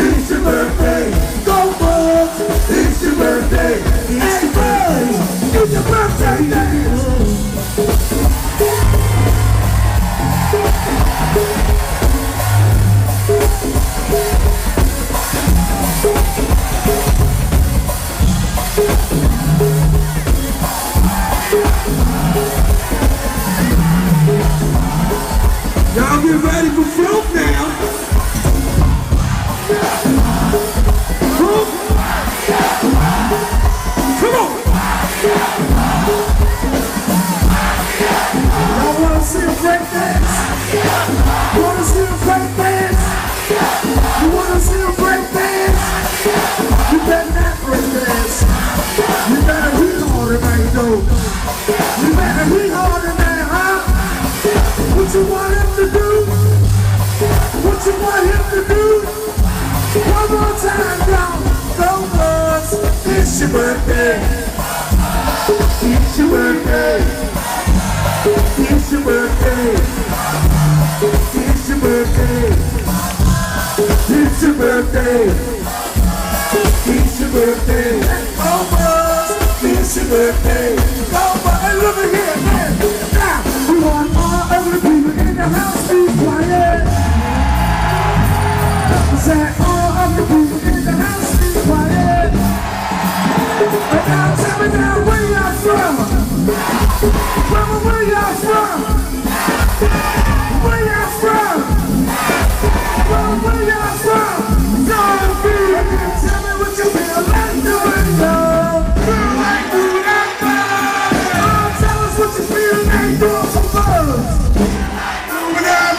It's your birthday, go Bucks! It's your birthday. It's your birthday. It's your birthday dance. Y'all get ready for fruit now. Fruit. Come on. Y'all wanna see a break dance? You wanna see a break dance? You wanna see a break dance? You better not break dance. You better hit hard tonight, though. You better hit hard tonight, huh? What you want him to do? What you want him to do? One more time, y'all. Go, boys. It's your birthday. It's your birthday. It's your birthday. It's your birthday. It's your birthday. It's your birthday. Go, boys. It's your birthday. Go, boys. Hey, look at here, man. Now, we want all of the people in the house to be quiet. Say all of the people in the house be quiet. And now tell me now where y'all from? Where y'all from? Where y'all from? Where y'all from? Don't be. Tell me what you feel like doing, though. Feel like doing that, though. Tell us what you feel like doing for buzz. Doing that,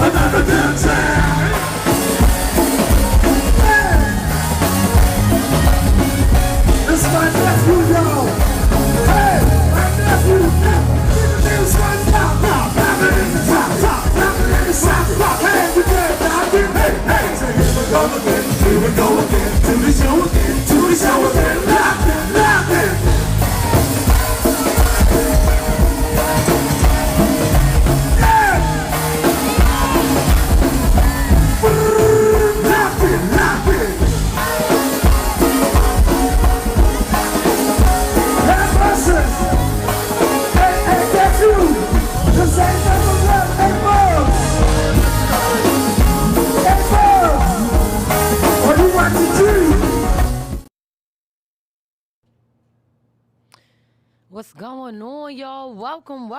another damn time. This is my nephew, y'all. Hey, my nephew. This one top, poppin' in the top, poppin' in the top. Hey, we get poppin'. Hey, so here we go again, to the show again, locked in. What's going on, y'all? Welcome.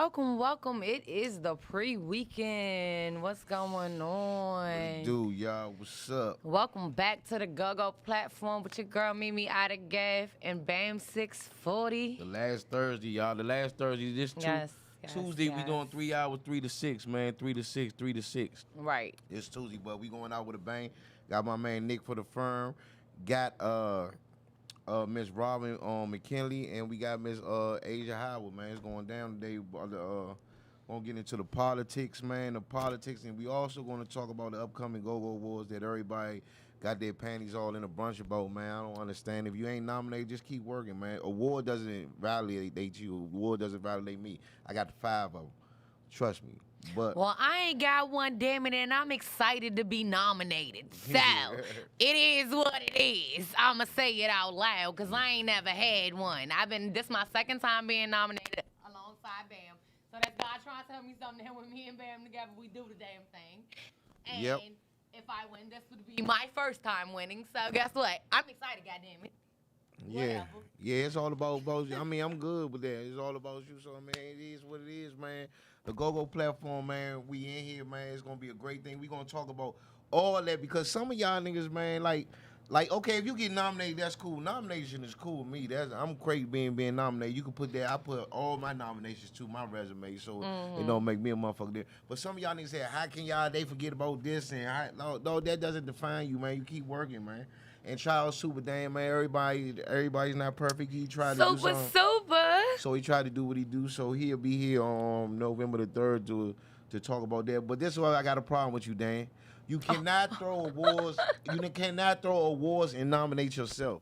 It is the pre-weekend. What's going on? Dude, y'all, what's up? Welcome back to the Go-Go platform with your girl Mimi Gaff and Bam 640. The last Thursday, y'all. This Tuesday, we doing 3 hours, 3 to 6, man. 3 to 6. Right. It's Tuesday, but we going out with a bang. Got my man Nick for the firm. Got Miss Robin McKinley, and we got Miss Asia Howard, man. It's going down today. Gonna get into the politics, man. And we also gonna talk about the upcoming Go-Go Awards that everybody got their panties all in a bunch about, man. I don't understand. If you ain't nominated, just keep working, man. Award doesn't validate you. Award doesn't validate me. I got 5 of them. Trust me. But well, I ain't got one, damn it, and I'm excited to be nominated. So, it is what it is. I'ma say it out loud, because I ain't never had one. This my second time being nominated alongside Bam. So that's God trying to tell me something that when me and Bam together, we do the damn thing. And if I win, this would be my first time winning. So guess what? I'm excited, goddammit. Yeah, it's all about you. I mean, I'm good with that. It's all about you. So, man, it is what it is, man. The Go-Go platform, man, we in here, man. It's going to be a great thing. We're going to talk about all that because some of y'all niggas, man, like Like, okay, if you get nominated, that's cool. Nomination is cool with me. I'm crazy being nominated. You can put that. I put all my nominations to my resume, so it don't make me a motherfucker there. But some of y'all niggas say, how can they forget about this? And no, that doesn't define you, man. You keep working, man. And Charles Super Dan, man, everybody's not perfect. He tried to do something. Super. So he tried to do what he do. So he'll be here on November the 3rd to talk about that. But this is why I got a problem with you, Dan. You cannot throw awards. You cannot throw awards and nominate yourself.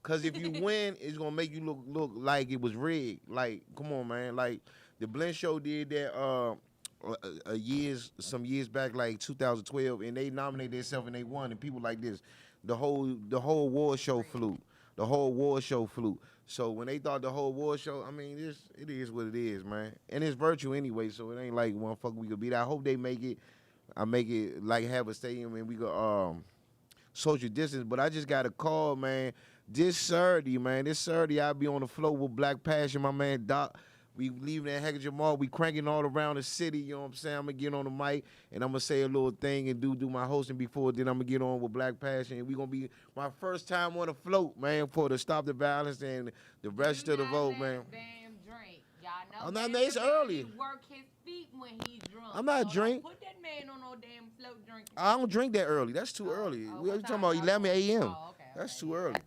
Cause if you win, it's gonna make you look like it was rigged. Like, come on, man. Like the Blend Show did that some years back, like 2012, and they nominated themselves and they won. And people like this, the whole award show flew. The whole award show flew. So when they thought the whole award show, I mean, it is what it is, man. And it's virtual anyway, so it ain't like motherfucker we could beat. I hope they make it. I make it like have a stadium and we go social distance. But I just got a call, man. This Saturday, I'll be on the floor with Black Passion, my man Doc. We leaving at Hecker Jamal. We cranking all around the city. You know what I'm saying? I'm gonna get on the mic and I'm gonna say a little thing and do my hosting before. Then I'm gonna get on with Black Passion. And we gonna be my first time on the float, man, for the Stop the Violence and the register the vote, man. Damn drink. Y'all know. I'm not. It's early. Work his feet when he's drunk. I'm not drink. Put that man on no damn float drinking. I don't drink that early. That's too early. We talking about 11 a.m. Okay. That's too early. Okay.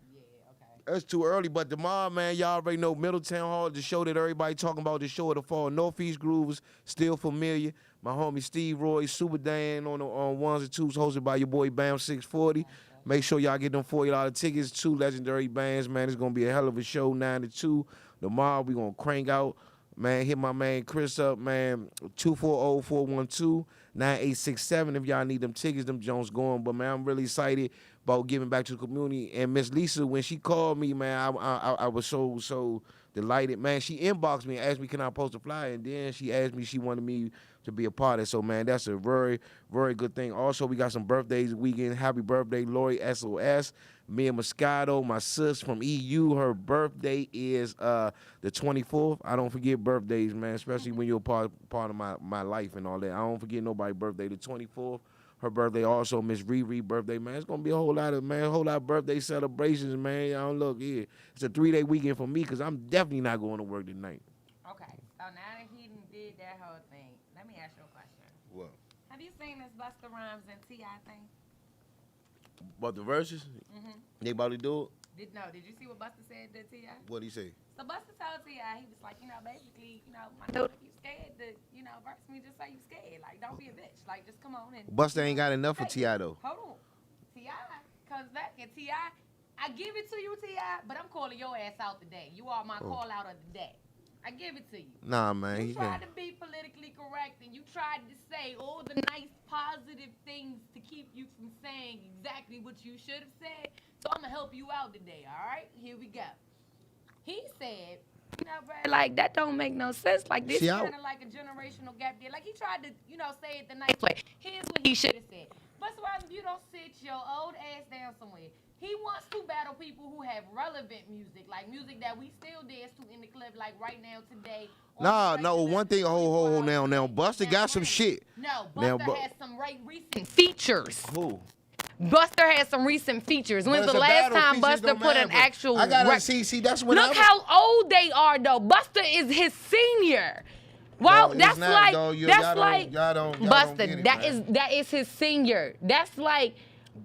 That's too early. But tomorrow, man, y'all already know Middletown Hall, the show that everybody talking about, the show of the fall. Northeast Grooves, still familiar. My homie Steve Roy, Super Dan on ones and twos, hosted by your boy Bam 640. Make sure y'all get them $40 tickets. 2 legendary bands, man. It's gonna be a hell of a show, 9 to 2. Tomorrow we gonna crank out. Man, hit my man Chris up, man, 240-412-9867 if y'all need them tickets, them Jones going. But, man, I'm really excited about giving back to the community. And Miss Lisa, when she called me, man, I was so delighted. Man, she inboxed me and asked me, can I post a flyer? And then she asked me, she wanted me to be a part of it. So, man, that's a very, very good thing. Also, we got some birthdays weekend. Happy birthday, Lori SOS. Me and Moscato, my sis from EU, her birthday is the 24th. I don't forget birthdays, man, especially when you're part of my life and all that. I don't forget nobody's birthday. The 24th, her birthday also, Miss Riri birthday, man. It's going to be a whole lot of birthday celebrations, man. Y'all look, yeah. It's a 3-day weekend for me because I'm definitely not going to work tonight. Okay, so now that he did that whole thing, let me ask you a question. What? Have you seen this Busta Rhymes and T.I. thing? About the verses? They about to do it? Did you see what Busta said to T.I.? What'd he say? So Busta told T.I., he was like, basically, my dude, if you scared to, verse me, just say you scared. Like, don't be a bitch. Like, just come on and. Busta ain't got enough for T.I. though. Hold on. T.I. comes back and T.I., I give it to you, T.I., but I'm calling your ass out today. You are my call out of the day. I give it to you. Nah, man. You tried to be politically correct and you tried to say all the nice, positive things to keep you from saying exactly what you should have said. So I'm going to help you out today, all right? Here we go. He said, bro, like, that don't make no sense. Like, this is kind of like a generational gap there. Like, he tried to, say it the nice way. Here's what he should have said. Busta Rhymes, if you don't sit your old ass down somewhere, he wants to battle people who have relevant music, like music that we still dance to in the club, like right now, today. No, one thing, hold now. Busta got some shit. No, Busta has some recent features. Who? Busta has some recent features. When's the last time Busta put an actual... I gotta see, that's when Look how old they are, though. Busta is his senior. Wow, that's like Busta. That is his senior. That's like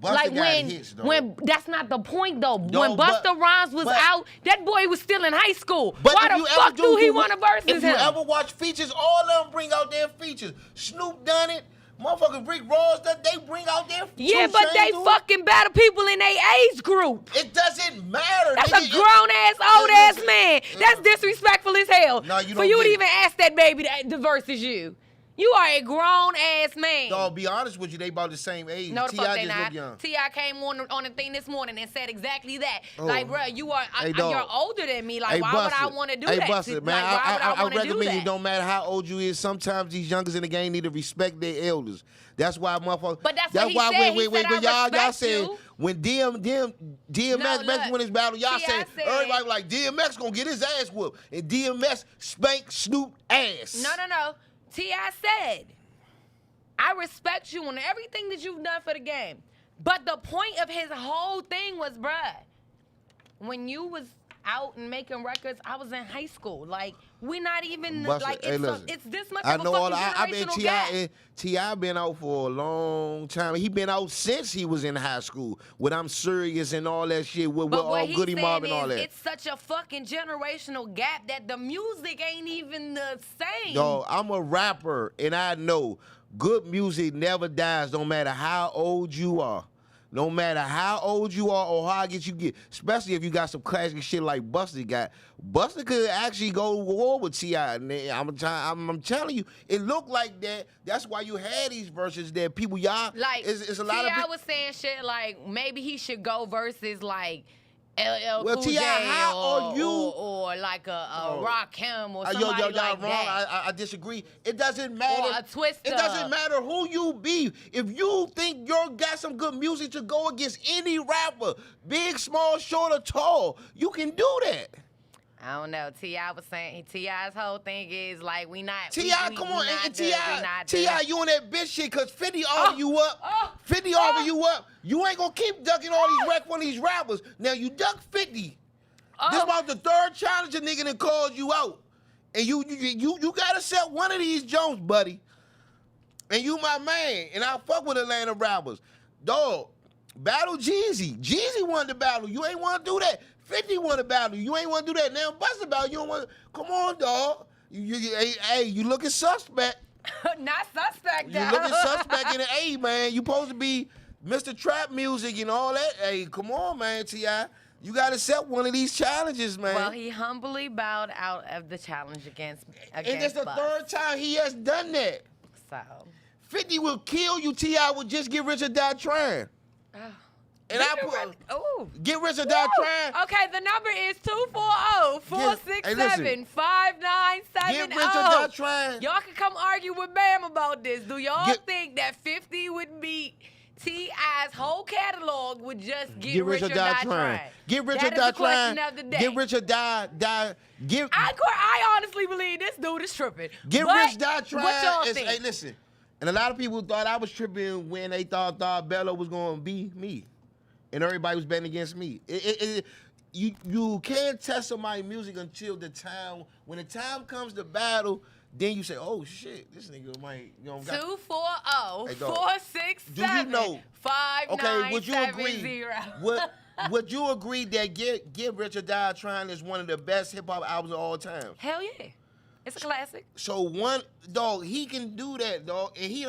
when that's not the point though. When Busta Rhymes was out, that boy was still in high school. Why the fuck do he want to versus him? If you ever watch features, all of them bring out their features. Snoop done it. Motherfucking Rick Ross, they bring out their yeah, but they fucking battle people in their age group. It doesn't matter. That's a grown ass, old ass man. That's disrespectful as hell. No, you don't for you to even ask that baby to versus you. You are a grown ass man. No, I'll be honest with you, they about the same age. No, the fuck they just not. look young. T.I. came on the thing this morning and said exactly that. Like, bro, you're older than me. Like, hey, why would I want to do that? Busta, man, like, why would I want to do recommend that? you, don't matter how old you is, sometimes these youngers in the game need to respect their elders. That's why motherfuckers. But that's what he said. Y'all said when DMX back when his battle, y'all said everybody like DMX gonna get his ass whooped, and DMX spanked Snoop ass. No. T.I. said, I respect you on everything that you've done for the game. But the point of his whole thing was, bruh, when you was out and making records, I was in high school. Like, we're not even, Busta, like, hey, it's, listen, it's this much I of a know all. fucking I been generational gap. T.I. been out for a long time. He been out since he was in high school with I'm Serious and all that shit. With But all what he's Goody Mob saying and all is that. it's such a fucking generational gap that the music ain't even the same. Yo, I'm a rapper, and I know good music never dies, no matter how old you are. No matter how old you are or how get you get, especially if you got some classic shit like Busta got. Busta could actually go war with T.I. I'm telling you, it looked like that. That's why you had these verses that people, y'all, Like, it's a lot of T.I. was saying shit like maybe he should go versus like LL Well, Cool T.I., J how are you- or like a Rakim or Yo, somebody y'all like wrong. that. I disagree. It doesn't matter. Or a Twista. It doesn't matter who you be. If you think you got some good music to go against any rapper, big, small, short, or tall, you can do that. I don't know. T.I. was saying T.I.'s whole thing is like we not T.I., we come on, not and the- we T.I., not T.I., the- you on that bitch shit, because 50 offer you up. 50 oh. offer you up. You ain't gonna keep ducking all these rec from these rappers. Now, you duck 50. This Oh. about the third challenge a nigga that called you out. And you gotta set one of these Jones, buddy. And you my man. And I fuck with Atlanta rappers. Dog, battle Jeezy. Jeezy wanted to battle. You ain't want to do that. 50 want to battle. You ain't want to do that. Now Busta battle. You don't want to. Come on, dog. Hey, you looking suspect. Not suspect though. You looking suspect in the A, man. You supposed to be Mr. Trap Music and all that. Hey, come on, man, T.I. You got to set one of these challenges, man. Well, he humbly bowed out of the challenge against and that's the Bus. third time he has done that. So 50 will kill you. T.I. will just get rich or die trying. And I put ooh. get rich or die trying. Okay, the number is 240-467-5970. Get rich or die trying. Y'all can come argue with Bam about this. Do y'all Get- think that 50 would beat T.I.'s whole catalog would just get rich or die trying? Get rich That or is die the question trying. of the day. Get rich or die. I honestly believe this dude is tripping. Get But rich, die trying. What y'all is- think? Hey, listen. And a lot of people thought I was tripping when they thought Bello was going to be me. And everybody was betting against me. You can't test somebody's music until the time. When the time comes to battle, then you say, oh, shit, this nigga might, you know, got... 240-467-5970. Do you know? Okay, would you agree? Would you agree that Get Rich or Die Trying is one of the best hip-hop albums of all time? Hell yeah. It's a classic. So one dog, he can do that, dog, and he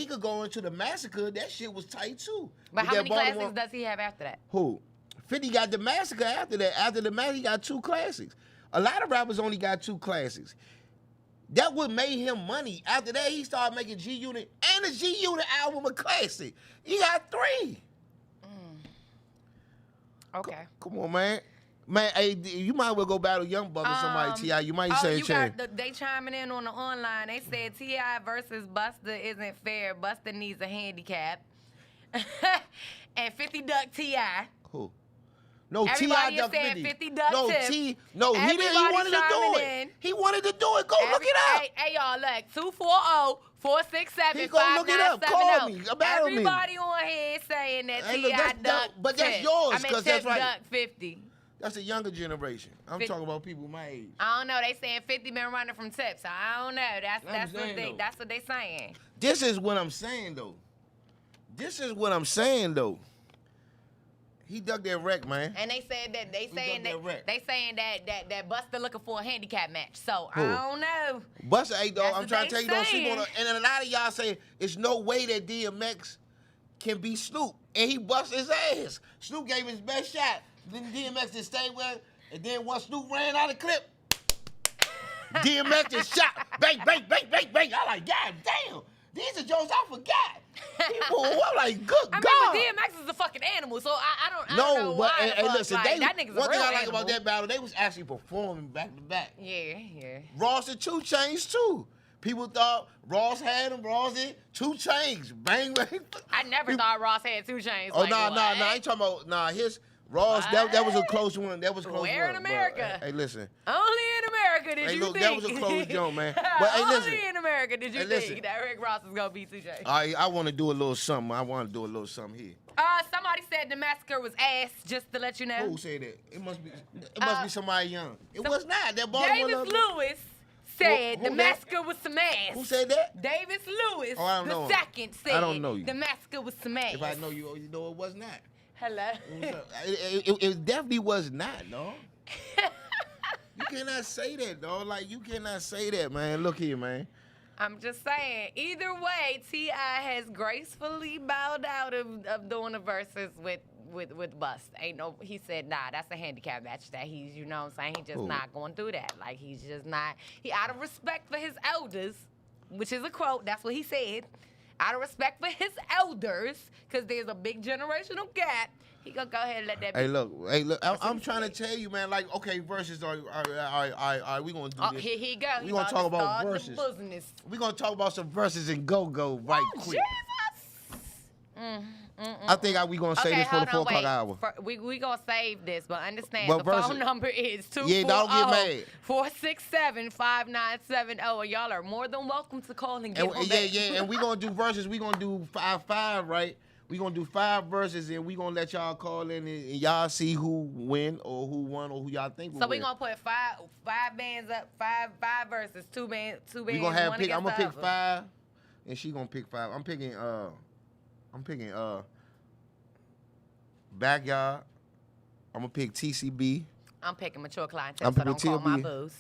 could go into the Massacre. That shit was tight too. But With how that many Baltimore- classics does he have after that? Who? 50 got the Massacre after that. After the Massacre, he got 2 classics. A lot of rappers only got 2 classics. That what made him money. After that, he started making G Unit and the G Unit album a classic. He got 3. Okay. Come on, man. Man, hey, you might well go battle Young Buck or somebody, T.I. You might say change. They chiming in on the online. They said T.I. versus Busta isn't fair. Busta needs a handicap. And 50 duck T.I. Who? No, Everybody T.I. is saying 50. 50 duck No, tip. he didn't. He Everybody wanted to do chiming it. in. He wanted to do it. Go look it up. Hey, y'all, look. 240-467-5970. He gonna look it up. Call me. Battle me. Everybody on here saying that Hey, look, T.I. that's duck dope, but that's tip. yours, I mean, 'cause that's tip right. duck 50. That's a younger generation. I'm talking about people my age. I don't know. They saying 50 been running from tips. I don't know. That's saying, that's what they saying. This is what I'm saying, though. He dug that wreck, man. And they said that done that wreck. they saying that Busta looking for a handicap match. So Who? I don't know. Busta, hey, dog, That's I'm what trying to they tell you, don't sleep on saying. it. And a lot of y'all say it's no way that DMX can beat Snoop. And he busted his ass. Snoop gave his best shot. Then DMX just stayed with, and then once Snoop ran out of clip, DMX just shot. Bang, bang, bang, bang, bang. I like, God damn. These are jokes I forgot. People, I'm like, good I God. mean, but DMX is a fucking animal, so I don't No, know but why the hey, fuck, listen, like, that nigga's a one real thing I like animal. about that battle, they was actually performing back to back. Yeah. Ross and 2 Chainz too. People thought Ross had him, Ross did 2 Chainz. Bang, bang. I never thought Ross had 2 chains. Oh, like, nah, what? I ain't talking about, his Ross, that was a close one. That was a close one. Where in but, America? hey, listen. Think? Only in America did Hey, you look, think. that was a close joke, man. But hey, listen. Only in America. America did you Hey, listen. think that Rick Ross was gonna beat TJ? I want to do a little something. I want to do a little something here. Somebody said the massacre was ass. Just to let you know. Who said that? It must be somebody young. It was not. That Davis Baltimore. Lewis said Who the that? massacre was some ass. Who said that? Davis Lewis Oh, I don't know the him. second said I don't know you. the massacre was some ass. If I know you, you know it was not. Hello. It definitely was not, no. You cannot say that, dog. Like, you cannot say that, man. Look here, man. I'm just saying. Either way, T.I. has gracefully bowed out of doing the verses with Bust. He said, nah, that's a handicap match that he's, you know what I'm saying? He just Who? not going through that. Like, he's just not. He, out of respect for his elders, which is a quote, that's what he said. Out of respect for his elders, because there's a big generational gap, he gonna go ahead and let that be. Hey, look. I'm trying to tell you, man. Like, okay, verses are we gonna do this? Here he go. We gonna talk about the verses. business. We gonna talk about some verses and go right Oh, quick. Jesus. I think we gonna say this for the 4 o'clock hour. We gonna save this, but understand Well, the versus- phone number is Yeah, don't get mad. 240-467-5970, and y'all are more than welcome to call and give them back. And we gonna do verses. We gonna do 5-5, right? We gonna do 5 verses, and we gonna let y'all call in and y'all see who win or who won or who y'all think will So win. we gonna put five bands up, five verses, two bands. We gonna have one pick. I'm against gonna the pick other. 5, and she gonna pick 5. I'm picking Backyard. I'm gonna pick TCB. I'm picking mature clientele, I'm so don't picking call my TLB. booze.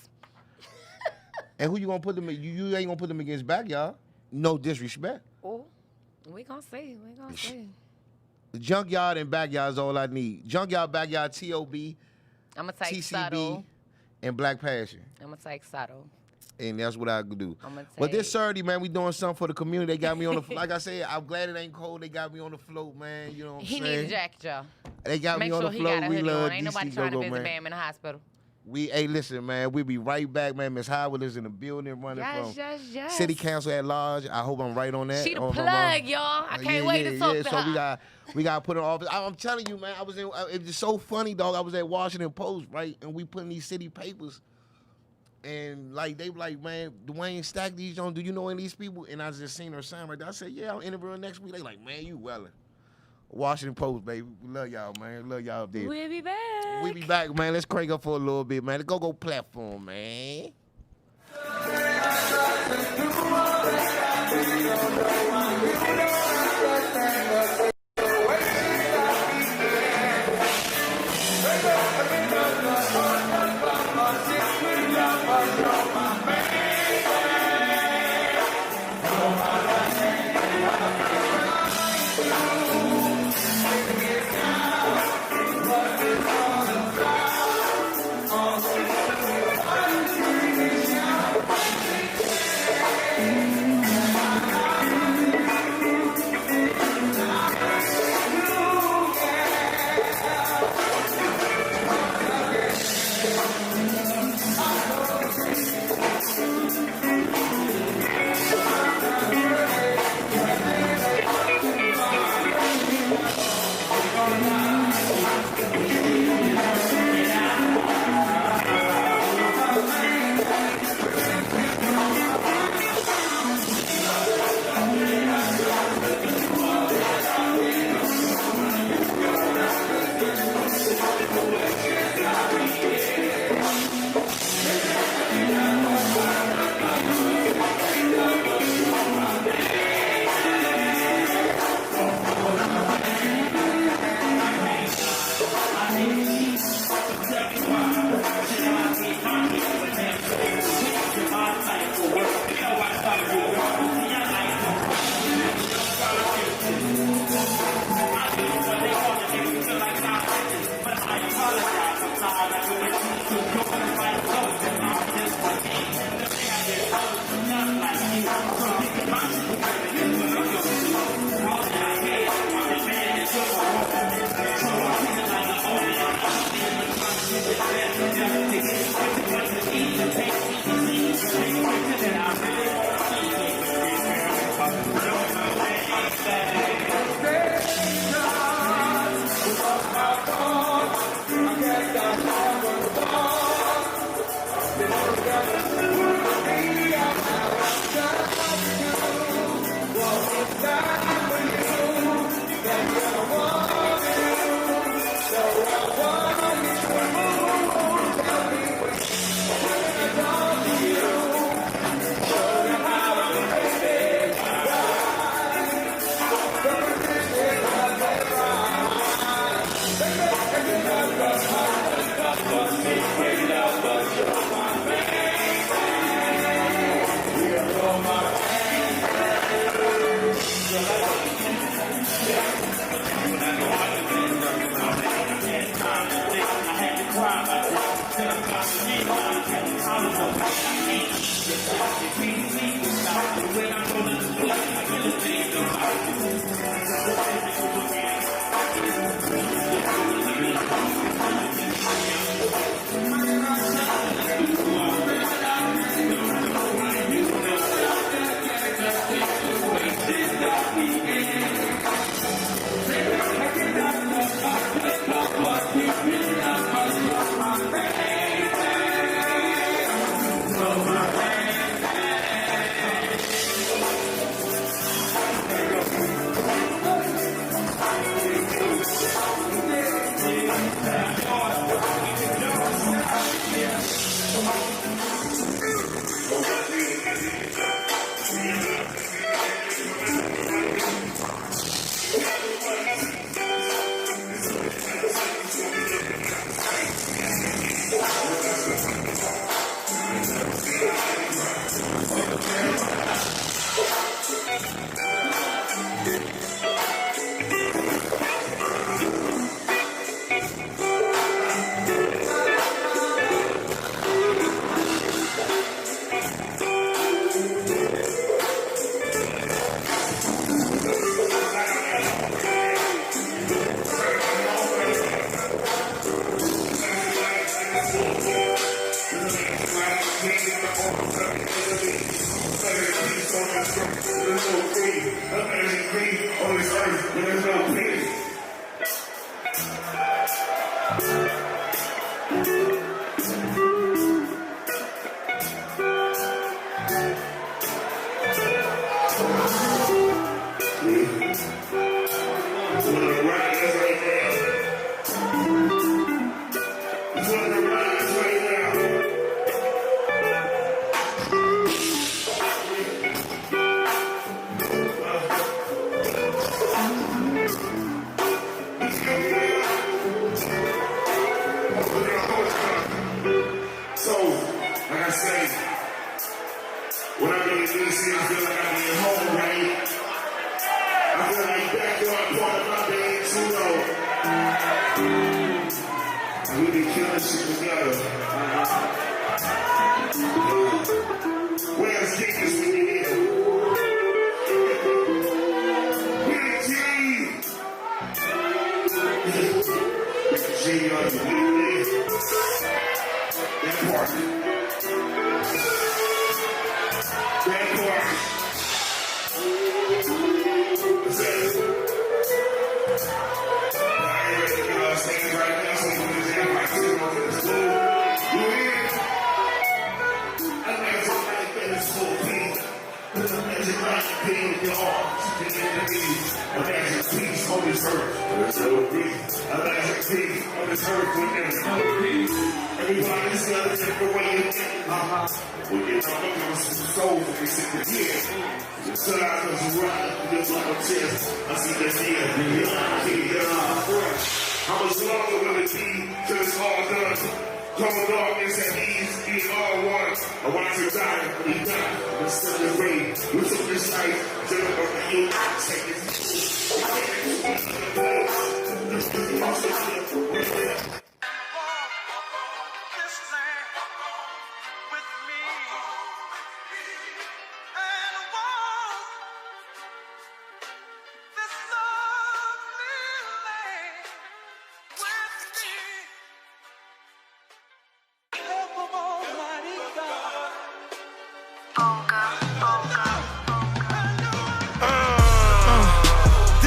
And who you gonna put them? You ain't gonna put them against Backyard. No disrespect. Ooh, we gonna see. We gonna see. The Junkyard and Backyard is all I need. Junkyard, Backyard, TOB, I'm gonna take TCB, subtle. and Black Passion. I'm gonna take subtle. And that's what I could do. I'ma But this take- Saturday, man, we doing something for the community. They got me on the like I said, I'm glad it ain't cold. They got me on the float, man. You know what I'm He saying? needs a jacket, y'all. They got Make me on sure the he got float. a We hoodie love on. Ain't nobody DC trying to Go-Go, visit man. Bam in the hospital. Hey, listen, man. We'll be right back, man. Miss Howard is in the building running from Yes. City Council at Large. I hope I'm right on that. She the Oh, my plug, mom. y'all. I can't Yeah, wait yeah, to talk yeah. to So her. we got to put her off. I'm telling you, man. It was so funny, dog. I was at Washington Post, right, and we putting these city papers, and like they were like, man, Dwayne Stack these don't. Do you know any of these people? And I just seen her sign right there. I said, yeah, I'm interviewing next week. They like, man, you wellin'. Washington Post, baby. We love y'all, man. Love y'all up there. We'll be back. We be back, man. Let's crank up for a little bit, man. The Go-Go platform, man.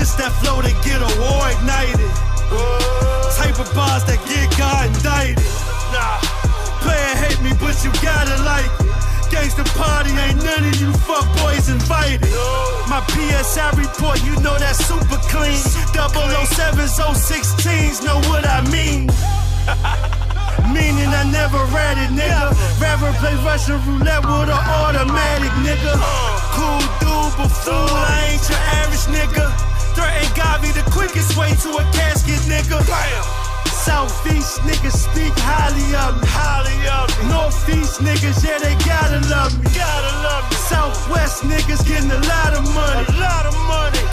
This that flow that get a war ignited. Type of bars that get God indicted. Player hate me, but you gotta like it. Gangsta party, ain't none of you fuck boys invited. My PSI report, you know that's super clean. 007s, 016s, know what I mean. Meaning I never read it, nigga. Rather play Russian roulette with an automatic, nigga. Cool dude, but fool, I ain't your average nigga. Threaten God be the quickest way to a casket, nigga. Southeast niggas speak highly of me. Northeast niggas, yeah, they gotta love me. Southwest niggas getting a lot of money.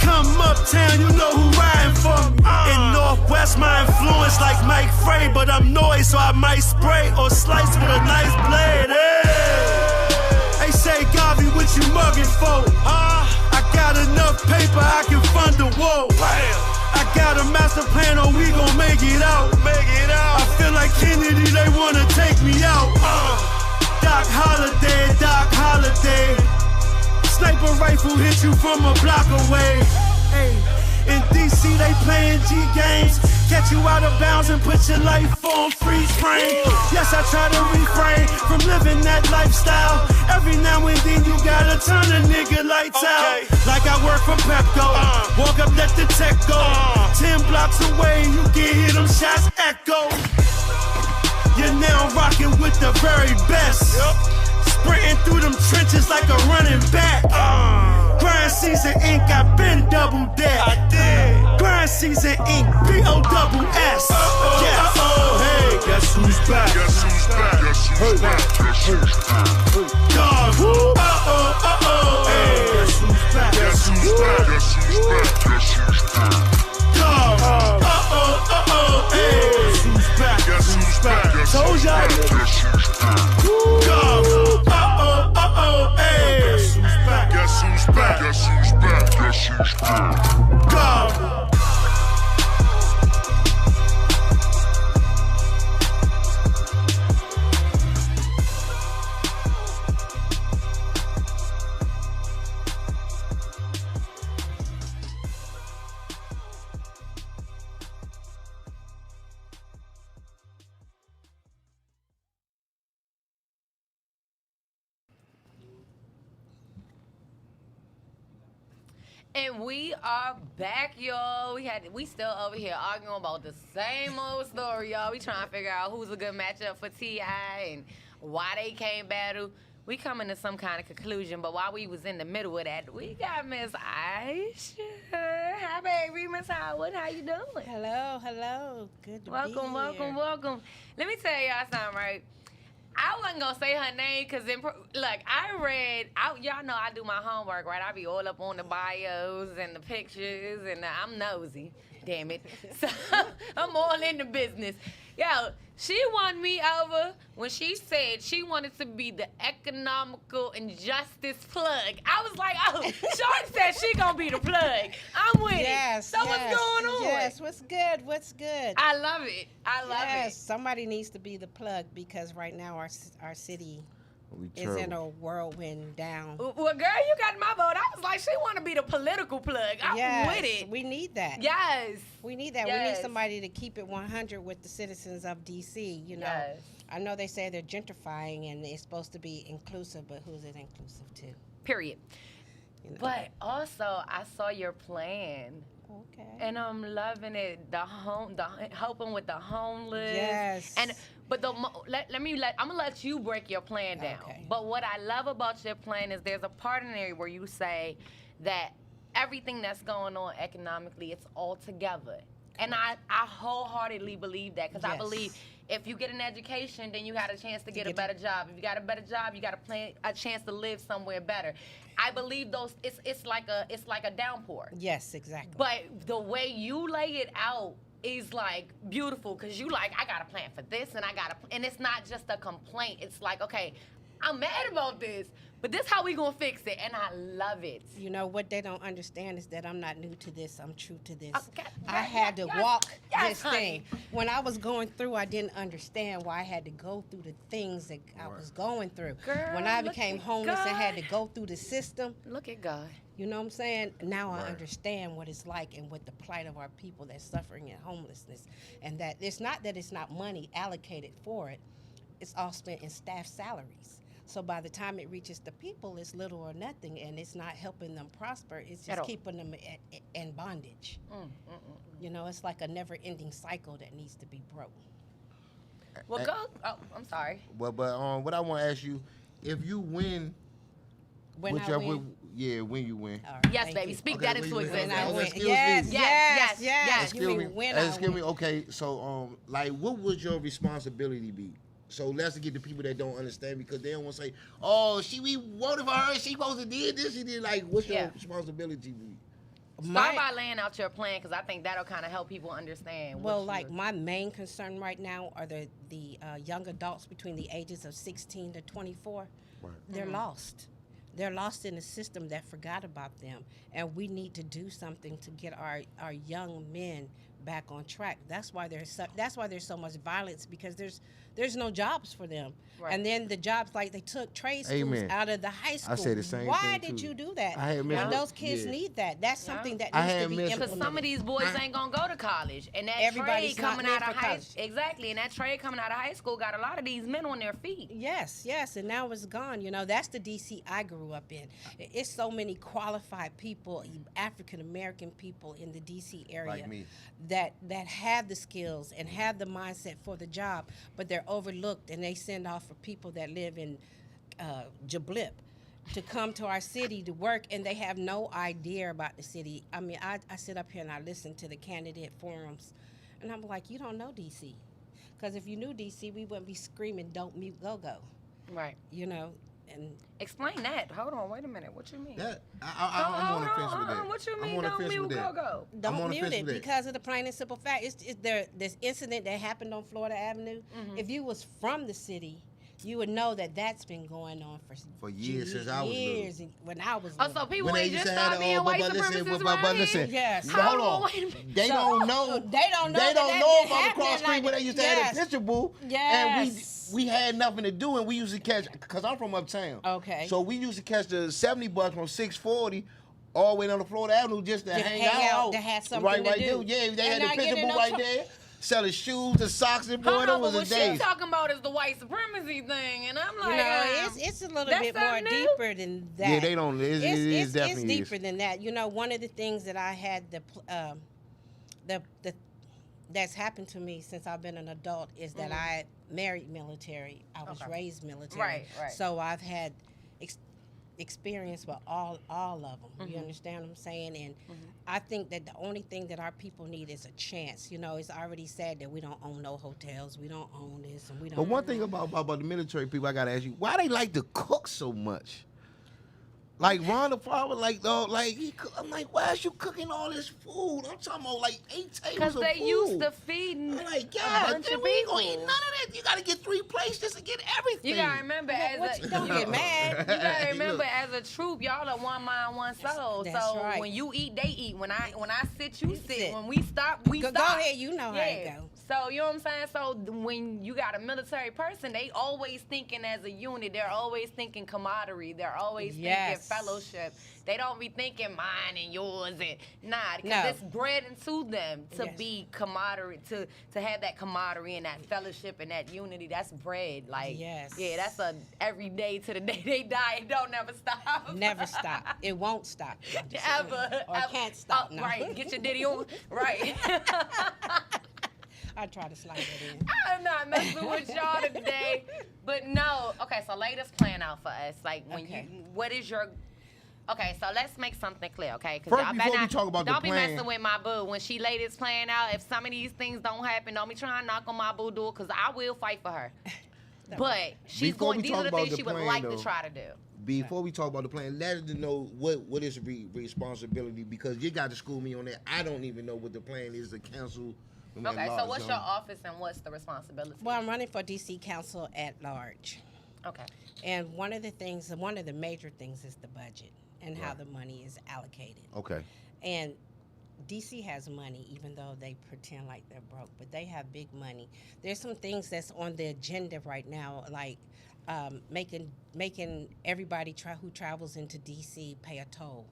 Come uptown, you know who riding for me. In Northwest, my influence like Mike Frey, but I'm noise, so I might spray or slice with a nice blade. Hey, they say, Garvey, what you mugging for? I got enough paper, I can fund the war. I got a master plan, or we gon' make it out. I feel like Kennedy, they wanna take me out. Doc Holiday. Sniper rifle hit you from a block away. Hey, in DC they playing G games. Catch you out of bounds and put your life on freeze frame. Yes, I try to refrain from living that lifestyle. Every now and then you gotta turn a nigga lights out. Like I work for Pepco. Walk up, let the tech go. 10 blocks away, you can hear them shots echo. You're now rocking with the very best. Sprinting through them trenches like a running back. Grind season ink, I've been double dead. Grind season ink, B-O-double-S. Yes. Hey, guess who's back? God, hey, guess who's back? God, hey, guess who's back? Told y'all. God, hey, guess who's back? God. And we are back, y'all. We still over here arguing about the same old story, y'all. We trying to figure out who's a good matchup for T.I. and why they can't battle. We coming to some kind of conclusion, but while we was in the middle of that, we got Miss Aisha. Hi, baby, Miss Howard. How you doing? Hello. Good to be Welcome. Let me tell y'all something, right? I wasn't gonna say her name because y'all know I do my homework, right? I be all up on the bios and the pictures, and I'm nosy, damn it. So I'm all in the business. Yo, she won me over when she said she wanted to be the economical injustice plug. I was like, oh, Shorty said she gonna be the plug. I'm with it. So what's going on? Yes, what's good? I love it. I love it. Somebody needs to be the plug because right now our city is in a whirlwind down. Well, girl, you got my vote. I was like, she want to be the political plug. I'm with it. We need that. Yes. We need that. Yes. We need somebody to keep it 100 with the citizens of D.C., you know. Yes. I know they say they're gentrifying and it's supposed to be inclusive, but who's it inclusive to? Period. You know? But also, I saw your plan. Okay. And I'm loving it. Helping with the homeless. Yes. But I'm gonna let you break your plan down. Okay. But what I love about your plan is there's a part in there where you say that everything that's going on economically, it's all together. And I wholeheartedly believe that because I believe if you get an education, then you got a chance to get a better job. If you got a better job, you got a chance to live somewhere better. I believe it's like a downpour. Yes, exactly. But the way you lay it out is like beautiful because you like, I got a plan for this and it's not just a complaint. It's like, okay, I'm mad about this, but this how we gonna fix it, and I love it. You know, what they don't understand is that I'm not new to this. I'm true to this. Okay. I had to walk this honey. thing. When I was going through, I didn't understand why I had to go through the things that I was going through. Girl, when I look became at homeless and had to God. go through the system, Look at God. you know what I'm saying? Now I understand what it's like and what the plight of our people that's suffering in homelessness. And that it's not money allocated for it. It's all spent in staff salaries. So by the time it reaches the people, it's little or nothing, and it's not helping them prosper. It's just keeping them in bondage. You know, it's like a never-ending cycle that needs to be broke. Well, go. Oh, I'm sorry. But what I want to ask you, if you win, When when you win. All right, Yes, thank baby. you. Speak Okay, that when into you win. existence. When I Okay, win. excuse me. Yes. Yes. You mean when I Excuse me. win. Okay, so what would your responsibility be? So let's get the people that don't understand because they don't want to say, "Oh, we voted for her. She supposed to did this. She did like what's your responsibility?" Start by laying out your plan because I think that'll kind of help people understand. Well, like my main concern right now are the young adults between the ages of 16 to 24. Right. They're lost. They're lost in a system that forgot about them, and we need to do something to get our young men back on track. That's why there's so much violence because there's no jobs for them. Right. And then the jobs like they took trade schools Amen. out of the high school. I say the same Why thing, did too. you do that? I had When missed- those kids yeah. need that. That's something that I needs to had be missed- implemented. Because some of these boys ain't gonna go to college, and that Everybody's trade not coming meant out of for high college. exactly, and that trade coming out of high school got a lot of these men on their feet. Yes, and now it's gone. You know, that's the DC I grew up in. It's so many qualified people, African American people in the DC area Like me. that have the skills and have the mindset for the job, but they're overlooked and they send off for people that live in Jablip to come to our city to work, and they have no idea about the city. I mean, I sit up here and I listen to the candidate forums, and I'm like, you don't know DC. Because if you knew DC, we wouldn't be screaming, don't mute go-go. Right. You know, and Explain that. Hold on. Wait a minute. What you mean? That I'm on the fence with that. What you I'm mean? on the Don't fence mute with that. go-go. I'm don't on the mute fence it with that. because of the plain and simple fact. This incident that happened on Florida Avenue. If you was from the city, you would know that that's been going on for years, since I was little. years when I was Oh, little. so people When they ain't used just to have start the being white but listen, supremacists but around listen, here? Yes. Hold Hold on. on, wait a minute. They don't know. They don't know They that don't that know been about the cross happening street where they like- used to have Yes. the picture booth. Yes. And we had nothing to do, and we used to catch, because I'm from uptown. Okay. So we used to catch the 70 bucks from 640 all the way down to Florida Avenue just to hang out. to have something right, to right do. there. Yeah, they And had not the picture get in booth no right trouble. there. Selling shoes and socks and boy, Hold that on, was but a what day. she talking about is the white supremacy thing, and I'm You like, know, it's a little that's bit more something new? deeper than that. Yeah, they don't. It is definitely it's deeper than that. You know, one of the things that I had that's happened to me since I've been an adult is that I married military. I was Okay. raised military. Right. So I've had experience with all of them. You understand what I'm saying? And I think that the only thing that our people need is a chance. You know, it's already said that we don't own no hotels, we don't own this, and we don't. But one thing about the military people, I gotta ask you, why they like to cook so much? Like Ron the Flower, I'm like, why is you cooking all this food? I'm talking about like 8 tables because of they food. used to feeding I'm like, a yeah, bunch of we ain't gonna eat people. none of that. You gotta get 3 plates just to get everything. You gotta remember Don't get mad. You gotta Hey, remember, look. as a troop, y'all are one mind, one soul. That's so right. when you eat, they eat. When I sit, you sit. sit. When we stop, we Go stop. ahead, you know how it go. So you know what I'm saying? So when you got a military person, they always thinking as a unit. They're always thinking camaraderie. They're always Yes. thinking fellowship. They don't be thinking mine and yours and because No. it's bred into them to Yes. be camaraderie, to have that camaraderie and that fellowship and that unity. That's bred. Like Yes. yeah, that's a every day to the day they die. It don't never stop. Never stop. It won't stop. Ever. Or ever. can't stop. Oh, No. right. Get your ditty on. Right. I try to slide that in. I'm not messing with y'all today. But no. Okay, so lay this plan out for us. Like when Okay. what is your Okay, so let's make something clear, okay? First, y'all before better we talk about the don't be plan- messing with my boo. When she lay this plan out, if some of these things don't happen, don't be trying to knock on my boo door, because I will fight for her. But she's Before going. we These talk are the about things the she would plan, like though, to try to do. Before we talk about the plan, let us know what is responsibility, because you got to school me on that. I don't even know what the plan is to council. Okay, so what's your office and what's the responsibility? Well, I'm running for DC Council at large. Okay. And one of the major things is the budget and how the money is allocated. Okay. And DC has money, even though they pretend like they're broke, but they have big money. There's some things that's on the agenda right now, like making everybody who travels into DC pay a toll.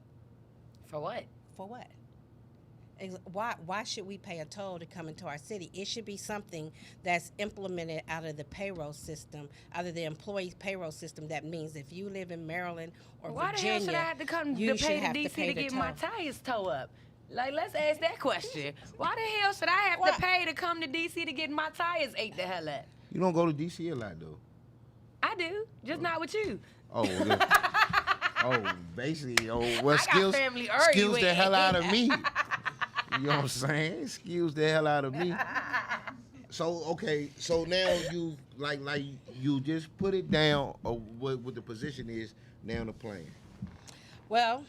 For what? For what? Why should we pay a toll to come into our city? It should be something that's implemented out of the payroll system, out of the employees' payroll system. That means if you live in Maryland or Why Virginia, the hell should I have to come you to should pay to have to DC pay to the get my toll. tires towed up? Like, let's ask that question. Why the hell should I have What? to pay to come to DC to get my tires ate the hell up? You don't go to DC a lot, though. I do, just not with you. Oh, well, basically, well, I got skills family the everywhere. hell out of me. You know what I'm saying? Excuse the hell out of me. So okay, so now you like you just put it down of what the position is now the plan. Well,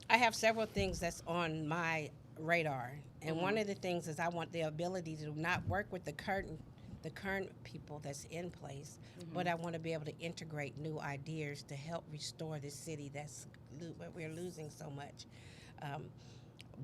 I have several things that's on my radar, and one of the things is I want the ability to not work with the current people that's in place, but I want to be able to integrate new ideas to help restore this city we're losing so much.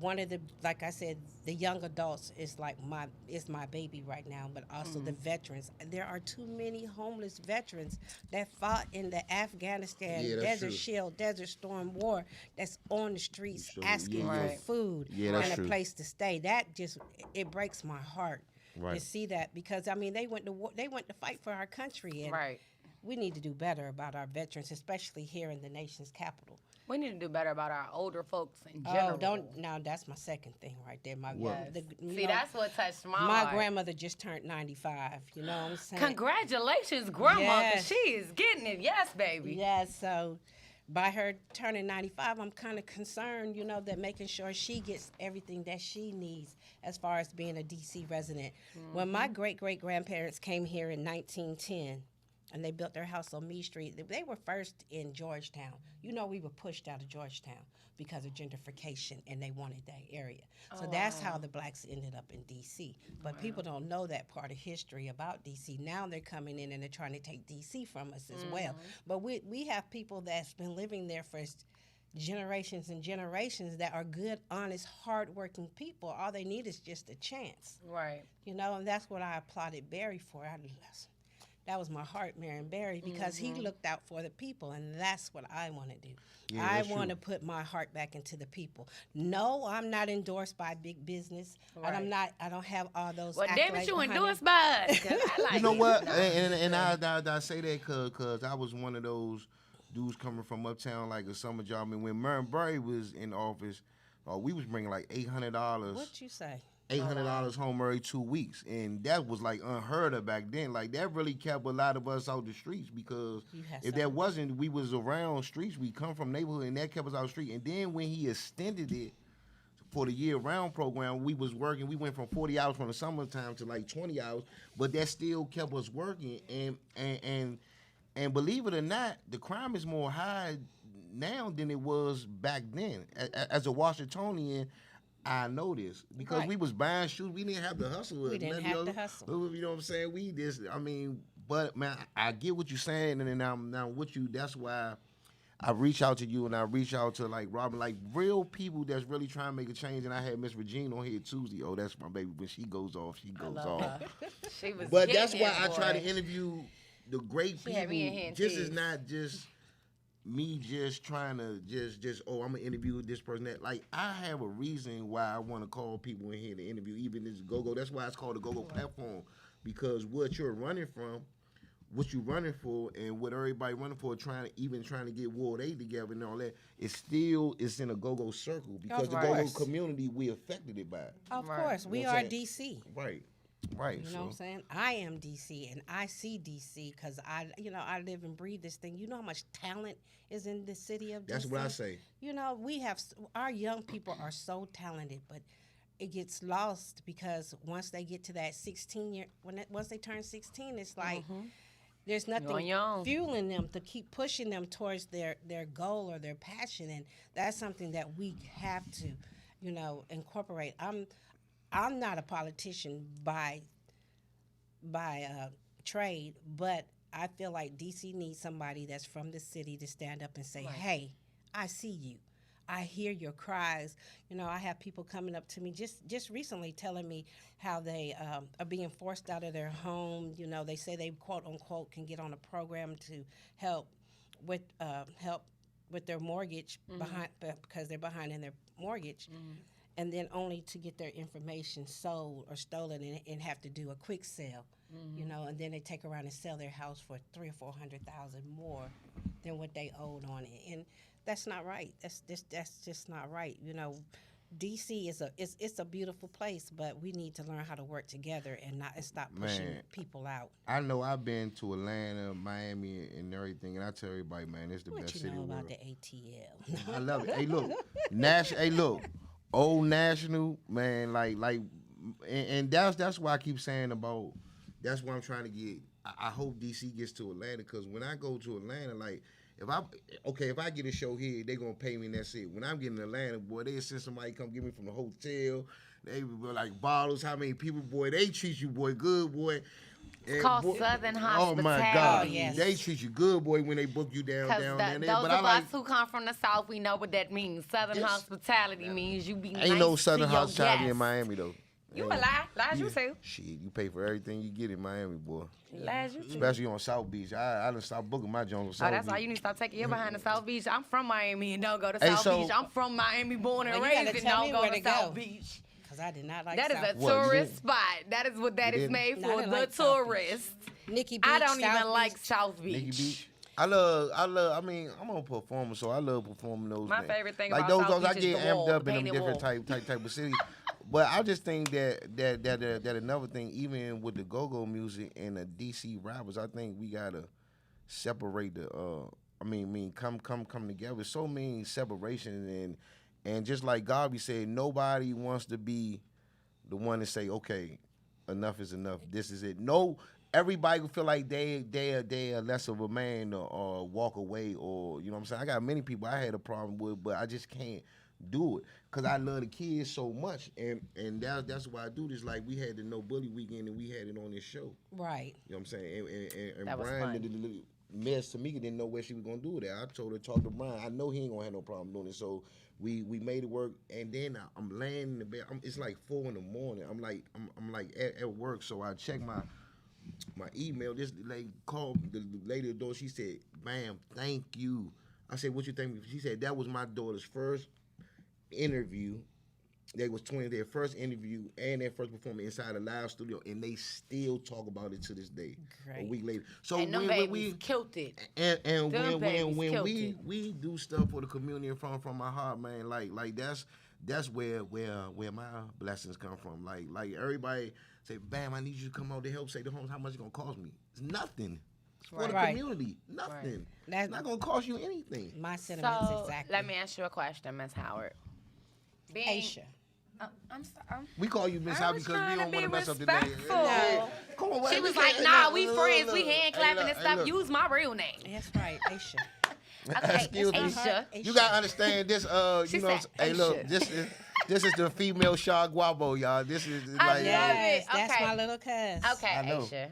One of the, like I said, the young adults is my baby right now, but also the veterans. There are too many homeless veterans that fought in the Afghanistan Yeah, that's Desert true. Shield, Desert Storm War, that's on the streets So, asking yeah, for Right. food Yeah, that's and a true. place to stay. That just, it breaks my heart Right. to see that, because I mean they went to war, they went to fight for our country, and Right. we need to do better about our veterans, especially here in the nation's capital. We need to do better about our older folks in general. Oh, don't now. That's my second thing right there. My What? you See, know, that's what touched my my heart. grandmother just turned 95. You know what I'm saying? Congratulations, Grandma, Yes. because she is getting it. Yes, baby. Yeah. So, by her turning 95, I'm kind of concerned. You know, that making sure she gets everything that she needs as far as being a DC resident. When my great grandparents came here in 1910. And they built their house on Meade Street. They were first in Georgetown. You know, we were pushed out of Georgetown because of gentrification, and they wanted that area. So that's how the blacks ended up in D.C. But people don't know that part of history about D.C. Now they're coming in and they're trying to take D.C. from us as well. But we have people that's been living there for generations and generations that are good, honest, hardworking people. All they need is just a chance. Right. You know, and that's what I applauded Barry for. That was my heart, Marion Barry, because he looked out for the people, and that's what I want to do. Yeah, I that's want to true. put my heart back into the people. No, I'm not endorsed by big business, and Right. I don't have all those. Well, damn it, accolades you behind endorsed me. by us. 'Cause I like You know it. what? And I say that because I was one of those dudes coming from uptown like a summer job. I mean, when Marion Barry was in office, we was bringing like $800. What you say? $800 home every 2 weeks, and that was like unheard of back then. Like that really kept a lot of us out the streets, because You had if that something. wasn't, we was around streets. We come from neighborhood, and that kept us out the street. And then when he extended it for the year-round program, we was working. We went from 40 hours from the summertime to like 20 hours, but that still kept us working. And believe it or not, the crime is more high now than it was back then. As a Washingtonian, I know this because Right. we was buying shoes. We didn't have the hustle. We didn't None have of the us- hustle. You know what I'm saying? We just, I mean, but man, I get what you're saying, and then now with you, that's why I reach out to you, and I reach out to like Robin, like real people that's really trying to make a change. And I had Miss Regina on here Tuesday. Oh, that's my baby. When she goes off, she goes off. She was But getting that's why it, I try to boy. interview the great She had me in people. here in This is tears. not just me just trying to just I'm gonna interview this person. That like I have a reason why I want to call people in here to interview, even this go-go. That's why it's called the go-go platform, because what you're running from, what you're running for, and what everybody running for, trying to get World Aid together and all that, it's in a go-go circle, because Of the go-go course. community, we affected it by it. Of Right. course, we You know what are I'm saying? DC. Right. You know what I'm saying? I am DC, and I see DC because I live and breathe this thing. You know how much talent is in the city of DC? That's what I say. You know, our young people are so talented, but it gets lost because once they get to that 16 year, once they turn 16, it's like there's nothing your own. fueling them to keep pushing them towards their goal or their passion, and that's something that we have to, incorporate. I'm not a politician by trade, but I feel like DC needs somebody that's from the city to stand up and say, "Hey, I see you. I hear your cries." I have people coming up to me just recently telling me how they are being forced out of their home. They say they quote unquote can get on a program to help with their mortgage because they're behind in their mortgage. And then only to get their information sold or stolen and have to do a quick sale, and then they take around and sell their house for $300,000 or $400,000 more than what they owed on it, and that's not right. That's just not right. DC is a beautiful place, but we need to learn how to work together and stop pushing Man. people out. I know I've been to Atlanta, Miami, and everything, and I tell everybody, man, it's the What best you city know in the about world. the ATL? I love it. Hey, look, Old National, man, like, and that's why I keep saying about that's why I'm trying to get. I hope DC gets to Atlanta, because when I go to Atlanta, like if I get a show here, they gonna pay me and that's it. When I'm getting to Atlanta, boy, they send somebody come get me from the hotel. They be like bottles, how many people, boy, they treat you, boy, good, boy. It's called Southern Oh my Hospitality. God, Oh, yes. they treat you good, boy, when they book you down Because there. those But of I us who come from the South, we know what that means. Southern Yes. hospitality means you be nice ain't no Southern to your hospitality in guests. Miami though. You a lie. Lies you too. Shit, you pay for everything you get in Miami, boy. Lies you too. Especially on South Beach. I done stopped booking my joints on South Oh, that's Beach. why you need to stop taking your behind to South Beach. I'm from Miami and don't go to Hey, South so- Beach. I'm from Miami, born and Well, you gotta raised, and tell don't me go where to to go. South Beach. Because I did not like That is South a Beach. What, you tourist didn't? spot. That is what that You is didn't? made No, I for, didn't the like South Beach. tourists. Nikki Beach, I don't South even like Beach. South Beach. Nikki Beach. I mean, I'm a performer, so I love performing those. My things. favorite thing like about those, South I Beach is get the amped wall, up the in them painted different wall. type of cities. But I just think that another thing, even with the go-go music and the DC rappers, I think we gotta separate the. Come together. So many separations, and just like Garvey said, nobody wants to be the one to say, okay, enough is enough. This is it. No, everybody will feel like they are less of a man or walk away, or you know what I'm saying. I got many people I had a problem with, but I just can't do it because I love the kids so much, and that's why I do this. Like we had the No Bully weekend, and we had it on this show. Right. You know what I'm saying? And That was Brian, fun. Miss Tamika didn't know where she was gonna do it. I told her talk to Brian. I know he ain't gonna have no problem doing it. So we made it work. And then I'm laying in the bed. It's like 4 in the morning. I'm like at work. So I check my email. This lady called the lady at the door. She said, "Ma'am, thank you." I said, "What you think?" She said, "That was my daughter's first interview. They was their first interview and their first performance inside a live studio, and they still talk about it to this day. A Great. week later. So And them when babies we killed it. and Them when babies when killed we it. we do stuff for the community and from my heart, man, like that's where my blessings come from. Like everybody say, "Bam, I need you to come out to help save the homes. How much it gonna cost me?" It's nothing. It's for the Right. community. Nothing. That's- It's not gonna cost you anything. My sentiments So exactly. let me ask you a question, Miss Howard. Being, Aisha. I'm sorry. We call you Miss I Howard was because we trying to don't want to be mess up the name. respectful. No. Come on, She we was like, can't- "Nah, look, we look, friends. look. We hand clapping Hey, and stuff. look. Use my real name." That's right, Aisha. Okay, Excuse me. Aisha. You gotta understand this. She You know, said, hey, look, Aisha. this is the female Shah Guabo, y'all. This is I like love Yes, it. that's Okay. my little cuz. Okay, I know. Aisha.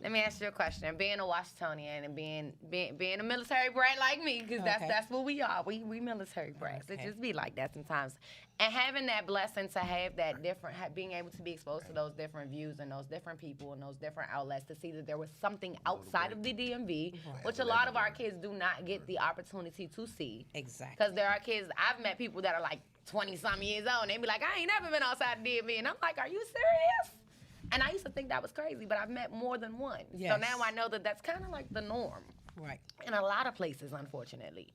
Let me ask you a question. Being a Washingtonian and being a military brat like me, because Okay. that's what we are. We military brats. It Okay. just be like that sometimes. And having that blessing to have that different, being able to be exposed to those different views and those different people and those different outlets to see that there was something outside of the DMV, which a lot of our kids do not get the opportunity to see. Exactly. Because there are kids, I've met people that are like 20-something years old, and they be like, "I ain't never been outside the DMV." And I'm like, "Are you serious?" And I used to think that was crazy, but I've met more than one. So Yes. now I know that that's kind of like the norm Right. in a lot of places, unfortunately.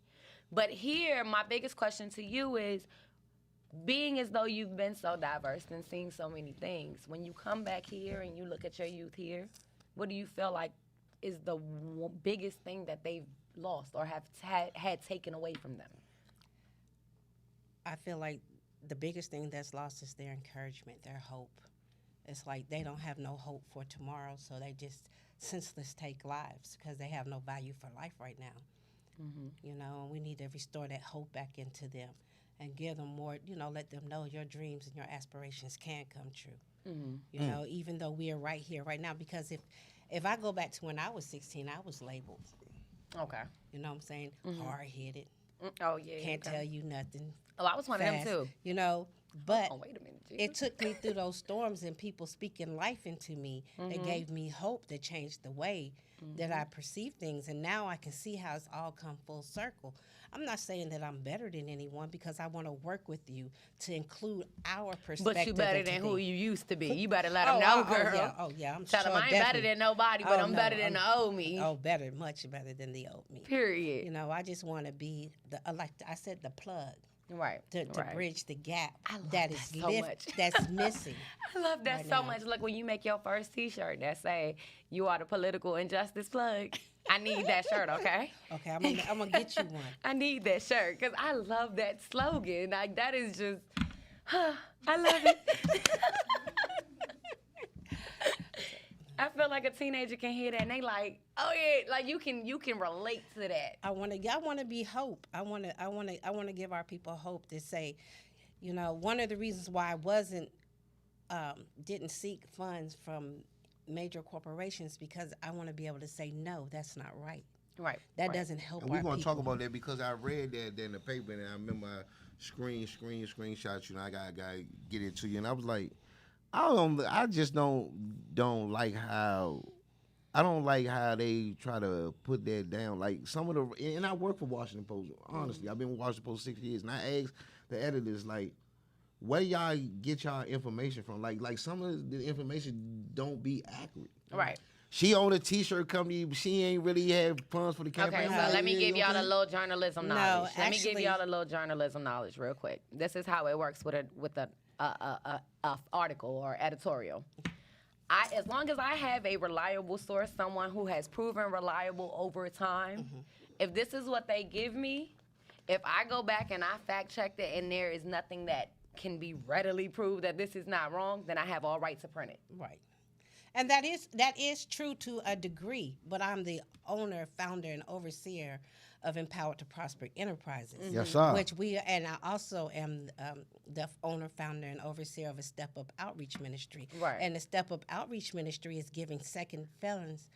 But here, my biggest question to you is, being as though you've been so diverse and seen so many things, when you come back here and you look at your youth here, what do you feel like is the biggest thing that they've lost or have had taken away from them? I feel like the biggest thing that's lost is their encouragement, their hope. It's like they don't have no hope for tomorrow, so they just senseless take lives because they have no value for life right now. You know, and we need to restore that hope back into them and give them more, you know, let them know your dreams and your aspirations can come true. You know, even though we are right here, right now, because if I go back to when I was 16, I was labeled, Okay. you know what I'm saying, hard-headed, Oh, yeah. can't okay. tell you nothing. Oh, I was one of them, fast, too. You know, but Oh, wait a minute. it took me through those storms and people speaking life into me that gave me hope that changed the way that I perceive things. And now I can see how it's all come full circle. I'm not saying that I'm better than anyone because I want to work with you to include our perspective. But you better into than who things. you used to be. You better let them know, girl. Oh, yeah. I'm Tell sure them I ain't definitely. better than nobody, but Oh, I'm no, better than the old me. Oh, better, much better than the old me. Period. You know, I just want to be, like I said, the plug. Right. To right. bridge the gap I love that that is so much. that's missing. I love that right so now. much. Look, when you make your first T-shirt that say "You are the political injustice plug," I need that shirt. Okay. Okay, I'm gonna get you one. I need that shirt because I love that slogan. Like that is just, I love it. I feel like a teenager can hear that and they like, oh yeah, like you can relate to that. I want to be hope. I want to give our people hope to say, you know, one of the reasons why I didn't seek funds from major corporations because I want to be able to say no, that's not right. Right. That doesn't help And our we're gonna people. talk about that because I read that in the paper and I remember I screenshots. You know, I gotta get it to you, and I was like, I just don't like how. I don't like how they try to put that down. Like some of the, and I work for Washington Post. Honestly, I've been with Washington Post 6 years, and I asked the editors like, where y'all get y'all information from? Like some of the information don't be accurate. Right. She owned a T-shirt company. She ain't really have funds for the campaign. Okay, so let me give y'all the little journalism knowledge. Let me give actually- y'all the little journalism knowledge real quick. This is how it works with a article or editorial. As long as I have a reliable source, someone who has proven reliable over time, if this is what they give me, if I go back and I fact checked it and there is nothing that can be readily proved that this is not wrong, then I have all right to print it. Right. And that is true to a degree, but I'm the owner, founder, and overseer of Empowered to Prosper Enterprises. Yes, sir. And I also am the owner, founder, and overseer of a Step Up Outreach Ministry. Right. And the Step Up Outreach Ministry is giving felons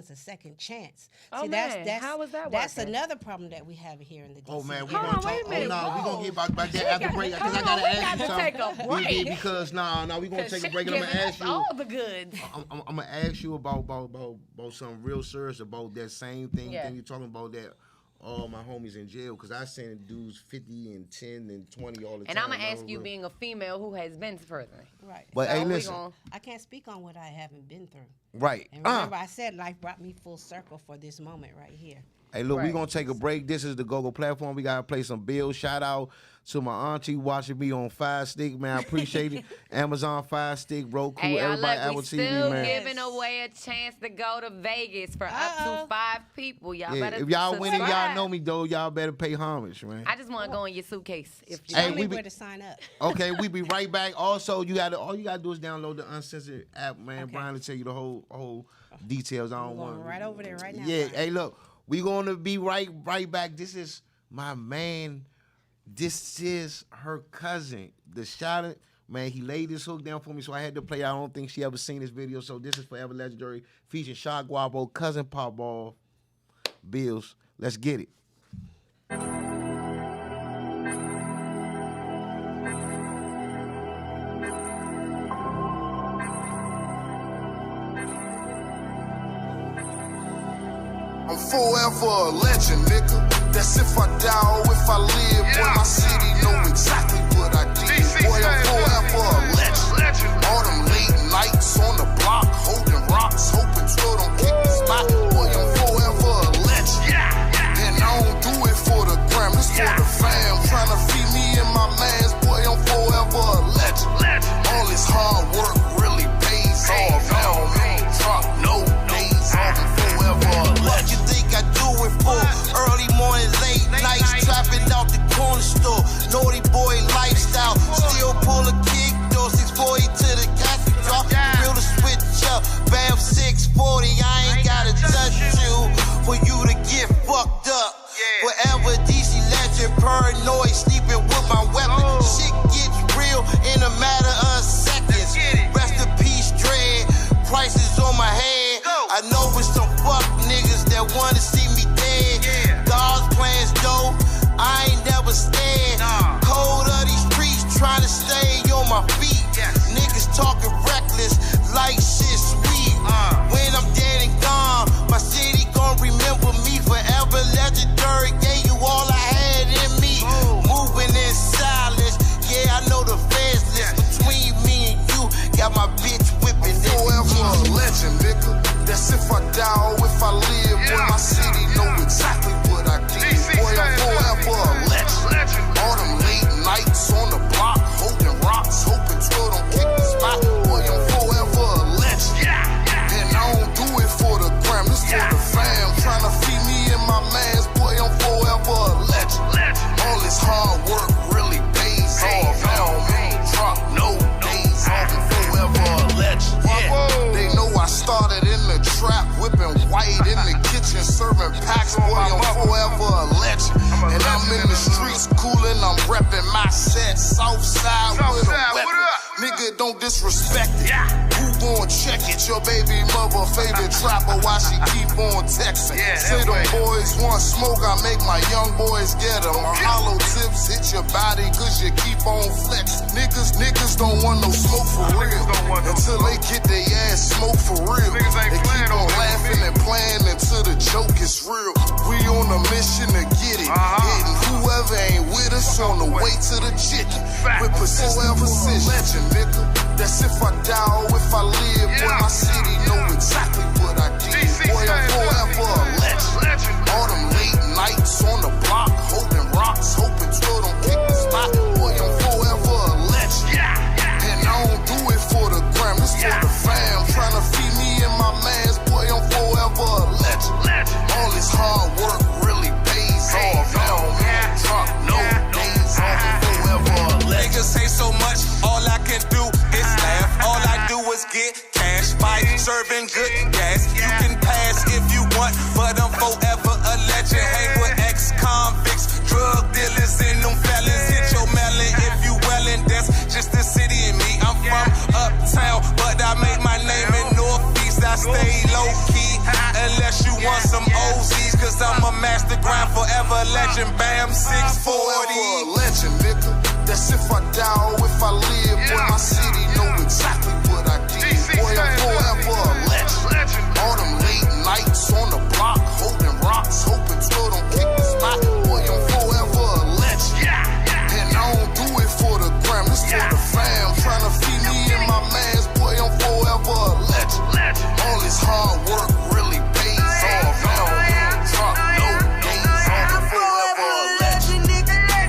a second chance. Oh, See, man, how is that That's working? another problem that we have here in the DC Oh man, we area. gonna Hold on, talk. wait a minute, Oh no, we whoa. gonna get back that after break because I Hold gotta on, we ask you got to something. take a break. We did because we gonna take a break and I'm gonna ask you. all the goods. I'm gonna ask you about something real serious about that same thing. Yeah. Thing you're talking about that. All my homies in jail because I send dudes 50 and 10 and 20 all the And time. I'm going to ask you, being a female who has been to prison. Right. But So hey, we listen. I can't speak on what I haven't been through. Right. And remember, I said life brought me full circle for this moment right here. Hey, look, we Right. gonna take a break. This is the GoGo platform. We gotta play some bills. Shout out to my auntie watching me on Fire Stick, man. I appreciate it. Amazon Fire Stick, Roku, Hey, y'all, everybody, look, Apple we TV, still man. giving away a chance to go to Vegas for up to 5 people. Y'all Yeah, better if y'all winning, y'all subscribe. know me though. Y'all better pay homage, man. I just want to go in your suitcase. If you Hey, Tell me we be- where to sign up. Okay, we be right back. Also, all you gotta do is download the Uncensored app, man. Okay. Brian will tell you the whole details. I don't I'm want going right over there right now. Yeah, Brian. hey, look, we gonna be right back. This is my man. This is her cousin. The shot, man, he laid this hook down for me, so I had to play. I don't think she ever seen this video, so this is Forever Legendary, featuring Shot Guapo, cousin Pop Ball, Bills. Let's get it. I'm forever a legend, nigga. That's if I die or if I live. Boy, my city know exactly what I did. Boy, I'm forever a legend. All them late nights on the block, holding rocks, hoping 12 don't kick the spot. Boy, I'm forever a legend. And I don't do it for the gram, it's for the fam. Trying to feed me and my mans. Boy, I'm forever a legend. All this hard work really pays off. Now no truck, no days off. I'm forever a legend. What you think I do it for? Early morning, late nights, trapping out the corner store. Naughty boy lifestyle, still pull a kick, though 640 to the casket drop. Real to switch up, Bam 640. I ain't gotta touch you for you to get fucked up. Wherever DC legend, paranoid, sleeping with my weapon. Shit gets real in a matter of seconds. Rest in peace, dread. Prices on my head. I know it's some fuck niggas that wanna see me dead. God's plans though, I ain't never stand. Cold of these streets, trying to stay on my feet. Niggas talking reckless, like shit sweet. When I'm dead and gone, my city gon' remember me forever. Legendary, gave you all I had in me. Moving in silence, yeah, I know the feds list. Between me and you, got my bitch whipping. Forever a legend, nigga. That's if I die or if I live. Boy, my city know exactly what I did. Boy, I'm forever a legend. All them late nights on the block, holding rocks, hoping 12 don't kick the spot. Boy, I'm forever a legend. And I don't do it for the gram, it's for the fam. Trying to feed me and my mans. Boy, I'm forever a legend. All this hard work really pays off. Now no truck, no days off. I'm forever a legend. They know I I said Southside with a weapon. Nigga, don't disrespect it. Who gon' check it? Your baby mother favorite trapper, why she keep on texting? Say them boys want smoke, I make my young boys get them. Hollow tips hit your body cause you keep on flexing. Niggas don't want no smoke for real. Until they get their ass smoked for real. They keep on laughing and playing until the joke is real. We on a mission to get it. Hitting whoever ain't with us on the way to the chicken. With precision, legend, nigga. That's if I die or if I live. Boy, my city know exactly what I did. Boy, I'm forever a legend. All them late nights on the block, holding rocks, hoping till them kick the spot. Boy, I'm forever a legend. And I don't do it for the gram, it's for the fam. Tryna feed me and my mans, boy, I'm forever a legend. All this hard work really pays off. Now man, drop no days off. I'm forever a legend. Niggas say so much, all I can do is laugh. All I do is get cash by serving good gas. You can pass if you want, but I'm forever a legend. Hang with ex-convicts, drug dealers, and them fellas. Hit your melon if you wellin'. That's just the city in me. I'm from uptown, but I make my name in Northeast. I stay low key unless you want some OZs, cause I'm a master grind, forever legend. Bam, 640. Forever a legend, nigga. That's if I die or if I live. Boy, my city know exactly what I did. Boy, I'm forever a legend. All them late nights on the block, holding rocks, hoping till them kick the spot. Boy, I'm forever a legend. And I don't do it for the gram, it's for the fam. Tryna feed me and my mans, boy, I'm forever a legend. All this hard work really pays off. Now drop no days off. I'm forever a legend.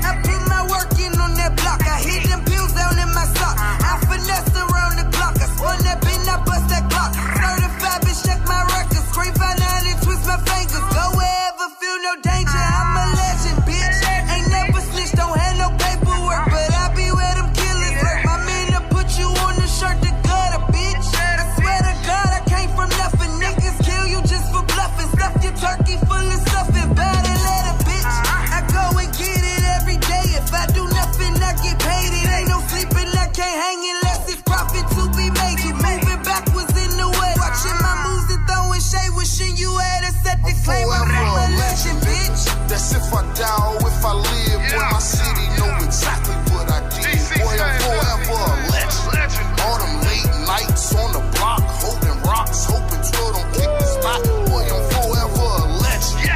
I put my work in on that block. I hit them pills down in my sock. I finesse around the clock. I spun that bin, I bust that clock. Certified bitch, check my records. Scream 590, twist my fingers. Go wherever, feel no danger. I'm a legend, bitch. Ain't never snitched, don't have no paperwork, but I be where them killers lurk. My man to put you on the shirt, the gutter, bitch. I swear to God, I came from nothing. Niggas kill you just for bluffing. Stuff your turkey full of stuffing. Bad and letter, bitch. I go and get it every day. If I do nothing, I get paid. It ain't no sleeping, I can't hang unless it's profit to be made. You moving backwards in the way. Watching my moves and throwing shade. Wishing you had a set the claim. I'm a legend, bitch. That's if I die or if I live. Boy, my city know exactly what I did. Boy, I'm forever a legend. All them late nights on the block, holding rocks, hoping till them kick the spot. Boy, I'm forever a legend.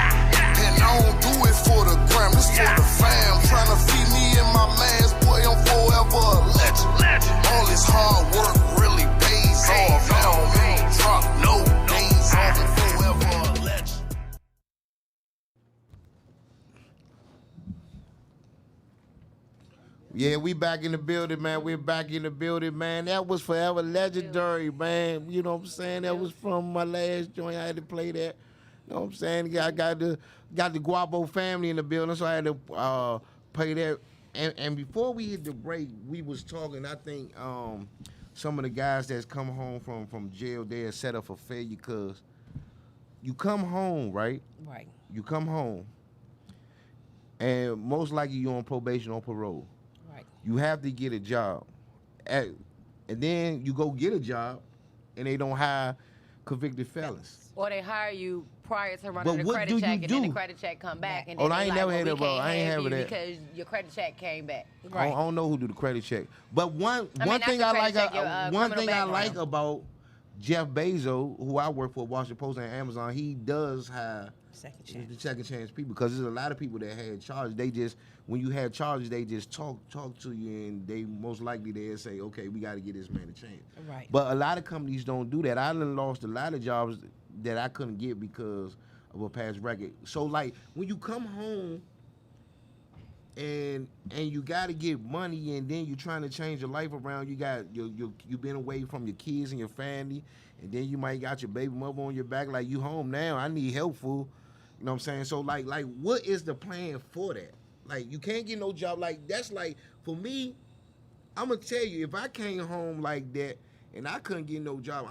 And I don't do it for the gram, it's for the fam. Tryna feed me and my mans, boy, I'm forever a legend. All this hard work really pays off. Now man, drop no days off. I'm forever a legend. Yeah, we back in the building, man. We're back in the building, man. That was forever legendary, man. You know what I'm saying? That was from my last joint. I had to play that. You know what I'm saying? I got the Guapo family in the building, so I had to play that. And before we hit the break, we was talking. I think some of the guys that's come home from jail, they're set up for failure because you come home, right? Right. You come home, and most likely you're on probation or parole. Right. You have to get a job. And then you go get a job, and they don't hire convicted felons. Or they hire you prior to But running the what credit do you check, and then the do? credit check come back, and Oh, then I they ain't like, never well, had we that, bro. can't I ain't have having you that. because your credit check came back. I don't know who do the credit check. But one not thing the I credit like check, your, one criminal thing I like background. about Jeff Bezos, who I work for, Washington Post and Amazon, he does have Second the chance. second chance people because there's a lot of people that had charges. They just when you had charges, they just talk to you, and they most likely they'll say, okay, we got to get this man a chance. Right. But a lot of companies don't do that. I done lost a lot of jobs that I couldn't get because of a past record. So like when you come home and you got to get money, and then you're trying to change your life around. You got you've been away from your kids and your family, and then you might got your baby mother on your back. Like, you home now, I need help, fool. You know what I'm saying? So like what is the plan for that? Like, you can't get no job. Like, that's like, for me, I'm gonna tell you, if I came home like that and I couldn't get no job.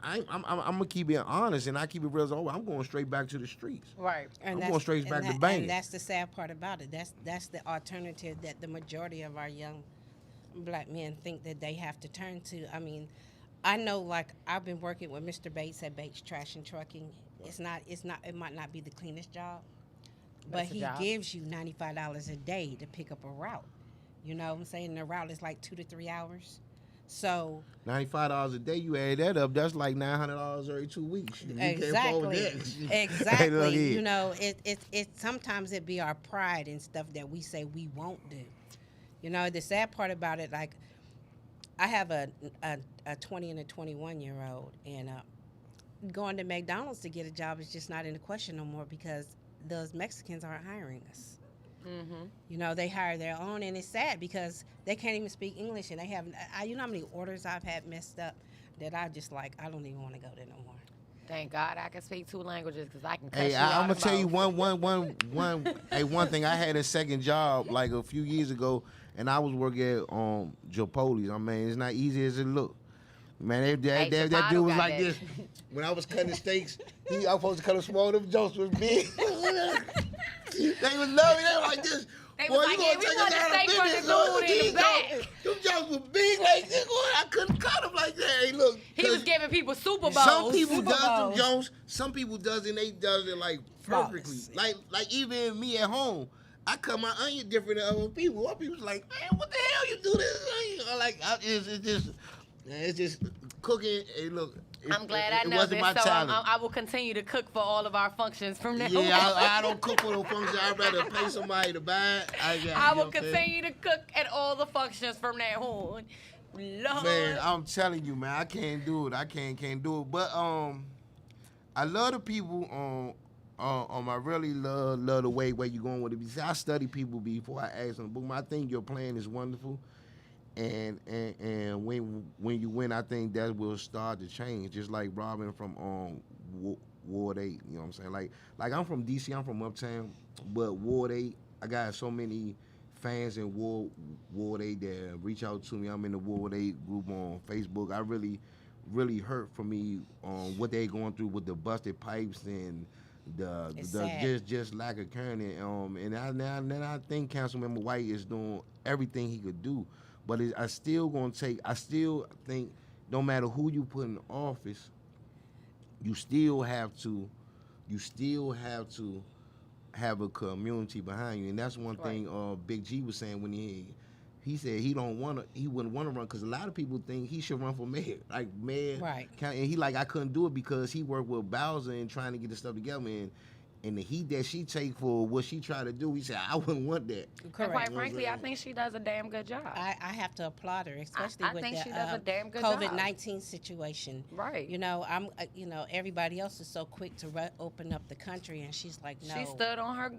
I'm gonna keep it honest, and I keep it real. As I'm going straight back to the streets. Right. I'm going straight back to banging. And that's the sad part about it. That's the alternative that the majority of our young black men think that they have to turn to. I mean, I know, like, I've been working with Mr. Bates at Bates Trash and Trucking. It might not be the cleanest job, but That's a he job. gives you $95 a day to pick up a route. You know what I'm saying? The route is like 2 to 3 hours. So $95 a day, you add that up, that's like $900 every 2 weeks. You can't afford exactly, that. exactly. Look here. You know, it sometimes it be our pride and stuff that we say we won't do. You know, the sad part about it, like, I have a 20 and a 21-year-old, and going to McDonald's to get a job is just not in the question no more because those Mexicans aren't hiring us. Mm-hmm. You know, they hire their own, and it's sad because they can't even speak English, and they have. You know how many orders I've had messed up that I just like. I don't even want to go there no more. Thank God I can speak 2 languages because I can cuss Hey, you I'm out gonna of tell you both. one thing. I had a second job like a few years ago, and I was working at Joppoli's. I mean, it's not easy as it look. Man, that Chipotle dude was got like that. this. When I was cutting steaks, I was supposed to cut them small. Them jokes was big. They was loving it like this. They Boy, was you like, gonna yeah, we take want us the out of steak from business, the Lord. dude in the These back. Them jokes was big like this. Boy, I couldn't cut them like that. Hey, look. He was 'cause giving people Super Bowls. some people Super does them Bowls. Jones. Some people does it. And they does it like perfectly. Flawless. Like even me at home, I cut my onion different than other people. Other people's like, man, what the hell you do this onion? I'm like, it's just cooking. Hey, look. I'm glad I know wasn't this, my so talent. I will continue to cook for all of our functions from now on. Yeah, I don't cook for no function. I'd rather pay somebody to buy it. I will continue to cook at all the functions from now on. Lord. Man, I'm telling you, man, I can't do it. I can't do it. But I love the people I really love the way where you going with it. Because I study people before I ask them. But I think your plan is wonderful. And when you win, I think that will start to change. Just like Robin from Ward 8, you know what I'm saying? Like I'm from DC, I'm from Uptown, but Ward 8, I got so many fans in Ward 8 that reach out to me. I'm in the Ward 8 group on Facebook. I really hurt for me on what they going through with the busted pipes and the just lack of caring. And I think Councilmember White is doing everything he could do. But I still think no matter who you put in office, you still have to have a community behind you. And that's one thing Big G was saying when he said he wouldn't want to run because a lot of people think he should run for mayor. Like mayor. Right. And he like, I couldn't do it because he worked with Bowser and trying to get this stuff together. And the heat that she take for what she tried to do, he said, I wouldn't want that. And Correct. quite frankly, I think she does a damn good job. I have to applaud her, especially I with think the she does a damn good job. COVID-19 situation. Right. You know, everybody else is so quick to open up the country, and she's like, no. She stood on her,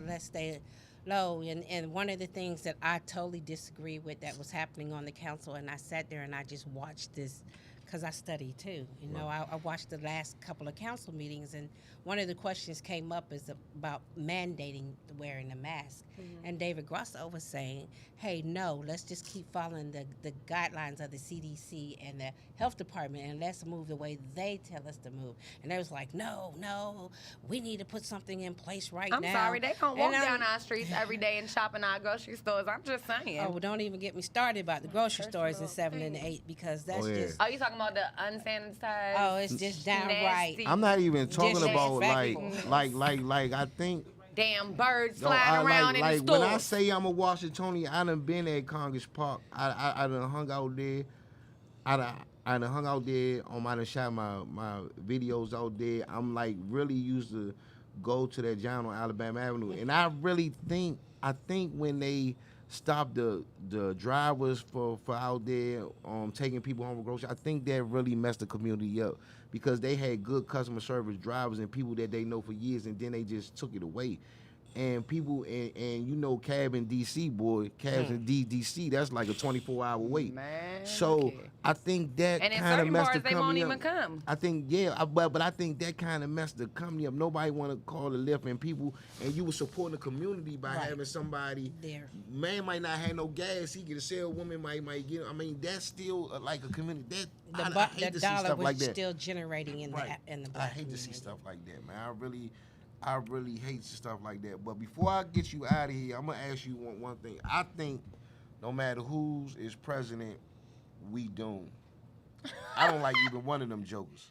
Let's stay low. And one of the things that I totally disagree with that was happening on the council, and I sat there and I just watched this because I study too. You know, I watched the last couple of council meetings, and one of the questions came up is about mandating wearing a mask. Mm-hmm. And David Grosso was saying, hey, no, let's just keep following the guidelines of the CDC and the health department, and let's move the way they tell us to move. And they was like, no, we need to put something in place now. I'm sorry, they don't walk down our streets every day and shop in our grocery stores. I'm just saying. Oh, well, don't even get me started about the grocery stores in 7 and 8 because that's just. Oh, you talking about the unsanitized? Oh, it's just downright. I'm not even talking about Disrespectful. like I think. Damn birds flying around in the store. When I say I'm a Washingtonian, I done been at Congress Park. I done hung out there. I done hung out there. I done shot my videos out there. I'm like really used to go to that John on Alabama Avenue, and I think when they stopped the drivers for out there taking people home with groceries, I think that really messed the community up because they had good customer service drivers and people that they know for years, and then they just took it away. And people, and you know, Cab in DC, boy, Cabs in DC, that's like a 24-hour wait. Man, so okay. I think that And in kind of certain messed the parts, they won't company even up. come. I think, but I think that kind of messed the company up. Nobody want to call a lift, and people, and you were supporting the community by having somebody. There. Man might not have no gas. He get a sale. Woman might get. I mean, that's still like a community. That I hate to see dollar stuff was like that. still generating in Right. the I black hate to see community. stuff like that, man. I really hate stuff like that. But before I get you out of here, I'm gonna ask you one thing. I think no matter who's is president, we doomed. I don't like either one of them jokers.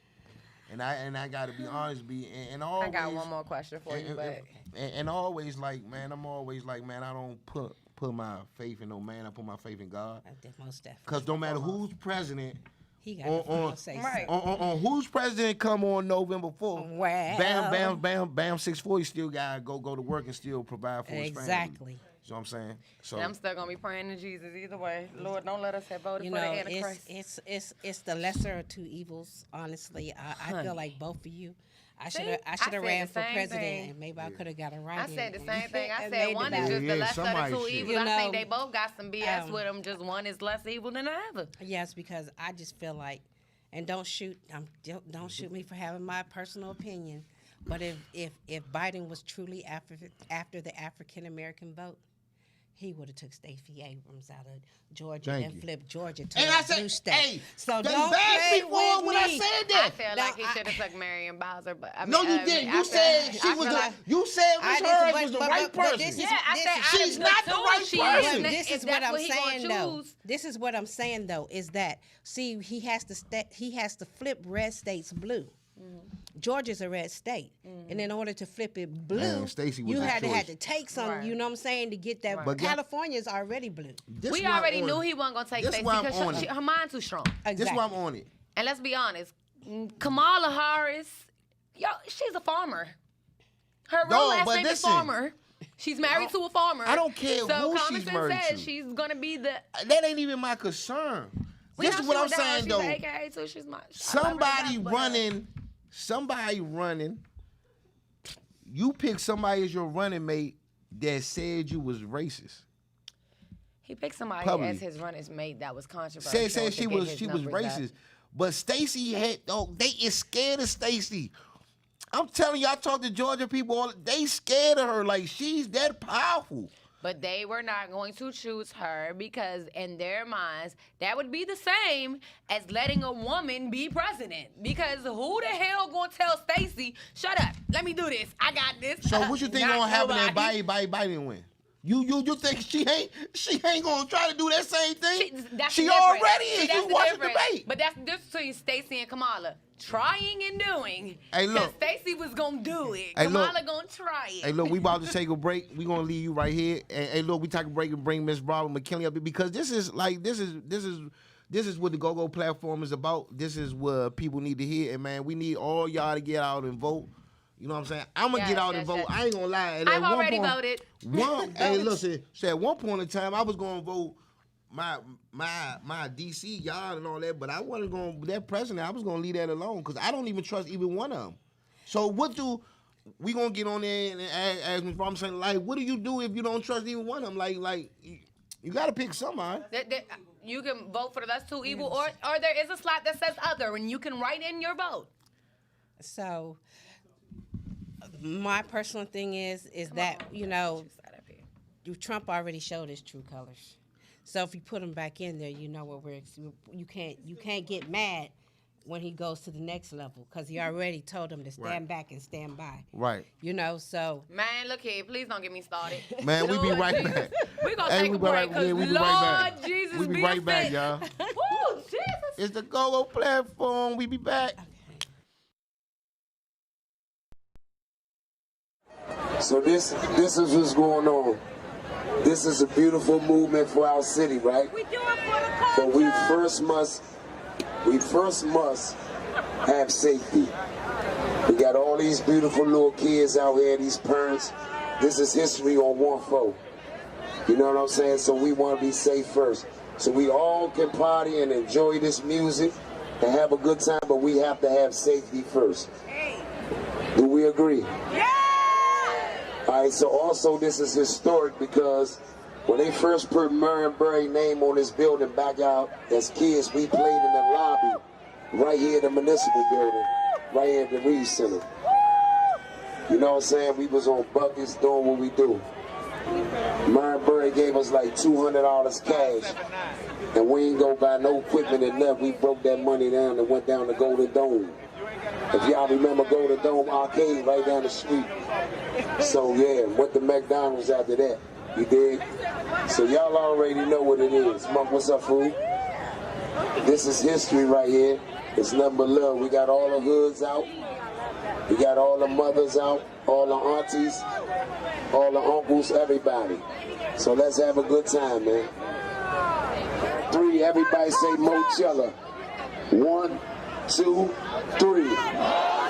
And I gotta be honest, and always. I got one more question for you, but and always like, man, I'm always like, man, I don't put my faith in no man. I put my faith in God. Most definitely. Because no matter who's president. He got the final say right. On who's president come on November 4th, well, bam, 6'4", he still got to go to work and still provide for his family. Exactly. You know what I'm saying? So and I'm still going to be praying to Jesus either way. Lord, don't let us have voted You for the know, Antichrist. it's the lesser of two evils. Honestly, I feel like both of you. I should have said ran the for same president, thing. and maybe I could have got it right. I said the same thing. I And said made one it is just better. the lesser of the somebody two should. evils. You I think know, they both got some BS with them. Just one is less evil than the other. Yes, because I just feel like, and don't shoot me for having my personal opinion, but if Biden was truly after the African American vote, he would have took Stacey Abrams out of Georgia and flipped Georgia to a blue state. Hey, so they don't bashed play me for it with when I me. said I that. feel like he should have took Marion Bowser, but I mean, No, you didn't. You said she was the. You said Miss Hurst was the right person. She's not the right person. This is If what that's I'm what he gonna saying, though. choose. This is what I'm saying, though, is that see, he has to flip red states blue. Georgia's a red state, and in order to flip it blue, Man, Stacey was you the had choice. to take some. Right. You know what I'm saying, to get that. But California's already blue. We already knew he wasn't gonna take This Stacey why I'm because on it. her mind too strong. This why I'm on it. And let's be honest, Kamala Harris, she's a farmer. Her real last name is Farmer. She's married to a farmer. I don't care so who common she's sense married says to. she's gonna be the. That ain't even my concern. This is what I'm saying, though. She's AKA too. She's my. Somebody running. You pick somebody as your running mate that said you was racist. He picked somebody Publicly. as his running mate that was controversial. Said she was racist. But Stacey they is scared of Stacey. I'm telling you, I talk to Georgia people, they scared of her. Like, she's that powerful. But they were not going to choose her because in their minds, that would be the same as letting a woman be president. Because who the hell gonna tell Stacey, shut up, let me do this, I got this. So what you think Not gonna happen if nobody. Biden win? You think she ain't gonna try to do that same thing? That's She the difference. already See, is. that's You the watch the difference. debate. But that's the difference between Stacey and Kamala. Trying and doing. Hey, look. Because Stacey was gonna do it. Hey, look. Kamala gonna try it. Hey, look, we about to take a break. We gonna leave you right here. And hey, look, we take a break and bring Miss Robin McKinley up here because this is what the Go-Go platform is about. This is what people need to hear. And man, we need all y'all to get out and vote. You know what I'm saying? I'm gonna get out and vote. yes. I ain't gonna lie. And I've at one already point- voted. Hey, listen. So at one point in time, I was gonna vote my DC y'all and all that, but I wasn't going that president. I was gonna leave that alone because I don't even trust even one of them. So what do we gonna get on there and ask Ms. Robinson, like, what do you do if you don't trust even one of them? Like you gotta pick somebody. You can vote for the less two evil, or there is a slot that says other, and you can write in your vote. So my personal thing is that, you know, Trump already showed his true colors. So if you put him back in there, you know what you can't get mad when he goes to the next level because he already told him to stand back and stand by. Right. You know, so. Man, look here, please don't get me started. Man, we be Lord right Jesus. back. We gonna take a break because we be Lord right back. Jesus, We be right back, fit. y'all. Woo, Jesus. It's the Go-Go platform. We be back. So this is what's going on. This is a beautiful movement for our city, right? We do it for the culture. But we first must have safety. We got all these beautiful little kids out here, these parents. This is history on 1-4. You know what I'm saying? So we want to be safe first. So we all can party and enjoy this music and have a good time, but we have to have safety first. Do we agree? Yeah! All right, so also this is historic because when they first put Marbury's name on this building back out as kids, we played in the lobby right here in the municipal building, right here at the Reed Center. You know what I'm saying? We was on buckets doing what we do. Marbury gave us like $200 cash, and we ain't go buy no equipment and nothing. We broke that money down and went down to Golden Dome. If y'all remember Golden Dome Arcade right down the street. So yeah, went to McDonald's after that. You dig? So y'all already know what it is. Monk, what's up, fool? This is history right here. It's nothing but love. We got all the hoods out. We got all the mothers out, all the aunties, all the uncles, everybody. So let's have a good time, man. 3, everybody say Mochella. 1, 2, 3.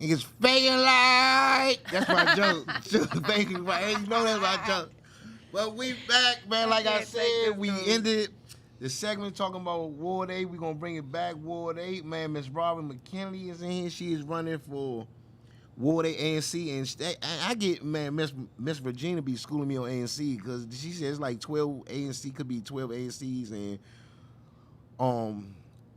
Niggas faking like. That's my joke. Faking like. You know that's my joke. But we back, man. Like I said, we ended the segment talking about Ward 8. We're going to bring it back. Ward 8, man. Miss Robin McKinley is in here. She is running for Ward 8 ANC. And I get, man, Miss Regina be schooling me on ANC because she says like 12 ANC, could be 12 ANCs and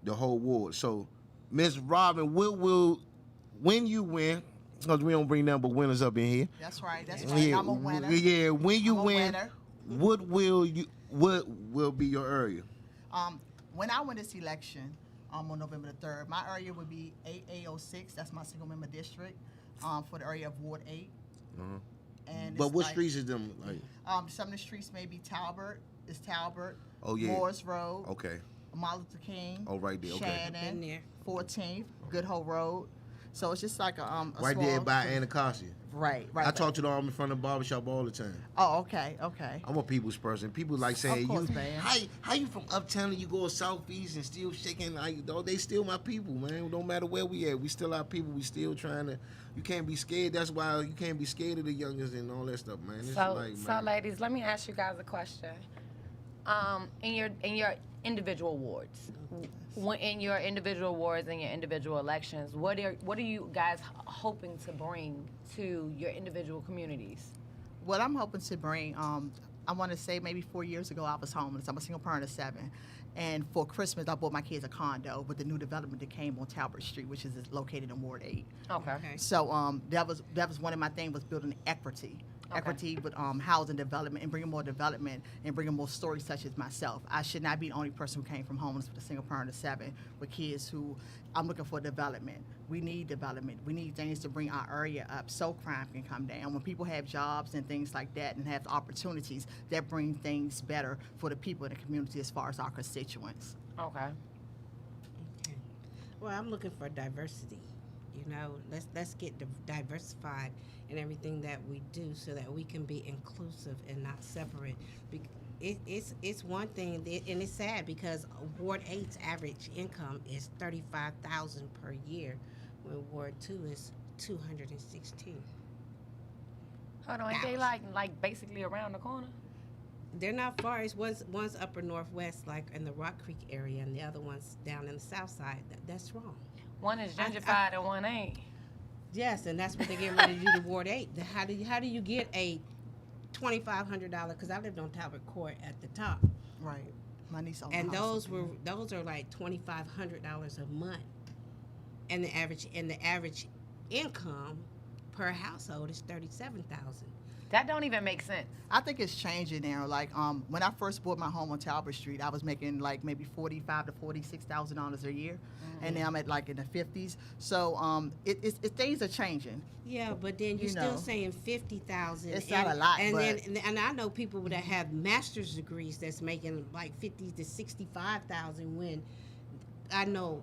the whole ward. So, Miss Robin, when you win, because we don't bring nothing but winners up in here. That's right. I'm a winner. Yeah, when you win, what will be your area? When I win this election on November the 3rd, my area would be 8806. That's my single member district for the area of Ward 8. And but what streets is them like? Some of the streets may be Talbot. It's Talbot. Oh yeah. Morris Road. Okay. Martin Luther King. Oh, right there. Okay. Shannon. 14th. Good Hope Road. So it's just like a right there by Anacostia. Right. I talk to them in front of the barbershop all the time. Oh, okay. I'm a people's person. People like saying, of course, man. how you from uptown and you go southeast and still shaking like they still my people, man. No matter where we at, we still our people. We still trying to. You can't be scared. That's why you can't be scared of the youngers and all that stuff, man. So ladies, let me ask you guys a question. In your individual wards, in your individual wards and your individual elections, what are you guys hoping to bring to your individual communities? What I'm hoping to bring, I want to say maybe 4 years ago I was homeless. I'm a single parent of 7. And for Christmas, I bought my kids a condo with the new development that came on Talbot Street, which is located in Ward 8. Okay. So that was one of my things, was building equity. Okay. Equity with housing development and bringing more development and bringing more stories such as myself. I should not be the only person who came from homeless with a single parent of 7 with kids who I'm looking for development. We need development. We need things to bring our area up so crime can come down. When people have jobs and things like that and have opportunities, that bring things better for the people in the community as far as our constituents. Okay. Well, I'm looking for diversity. You know, let's get diversified in everything that we do so that we can be inclusive and not separate. It's one thing, and it's sad because Ward 8's average income is $35,000 per year, when Ward 2 is $216,000. Hold on, ain't they like basically around the corner? They're not far. It's one's upper northwest, like in the Rock Creek area, and the other one's down in the south side. That's wrong. One is gentrified and one ain't. Yes, and that's what they're getting ready to do to Ward 8. How do you get a $2,500? Because I lived on Talbot Court at the top. Right. My niece owned And a house those are like $2,500 a month, and the average income per household is $37,000. That don't even make sense. I think it's changing now. Like when I first bought my home on Talbot Street, I was making like maybe $45,000 to $46,000 a year, and now I'm at like in the 50s. So things are changing. Yeah, but then you're still saying 50,000. It's not a lot, and I know people that have master's degrees that's making like 50 to 65,000. When I know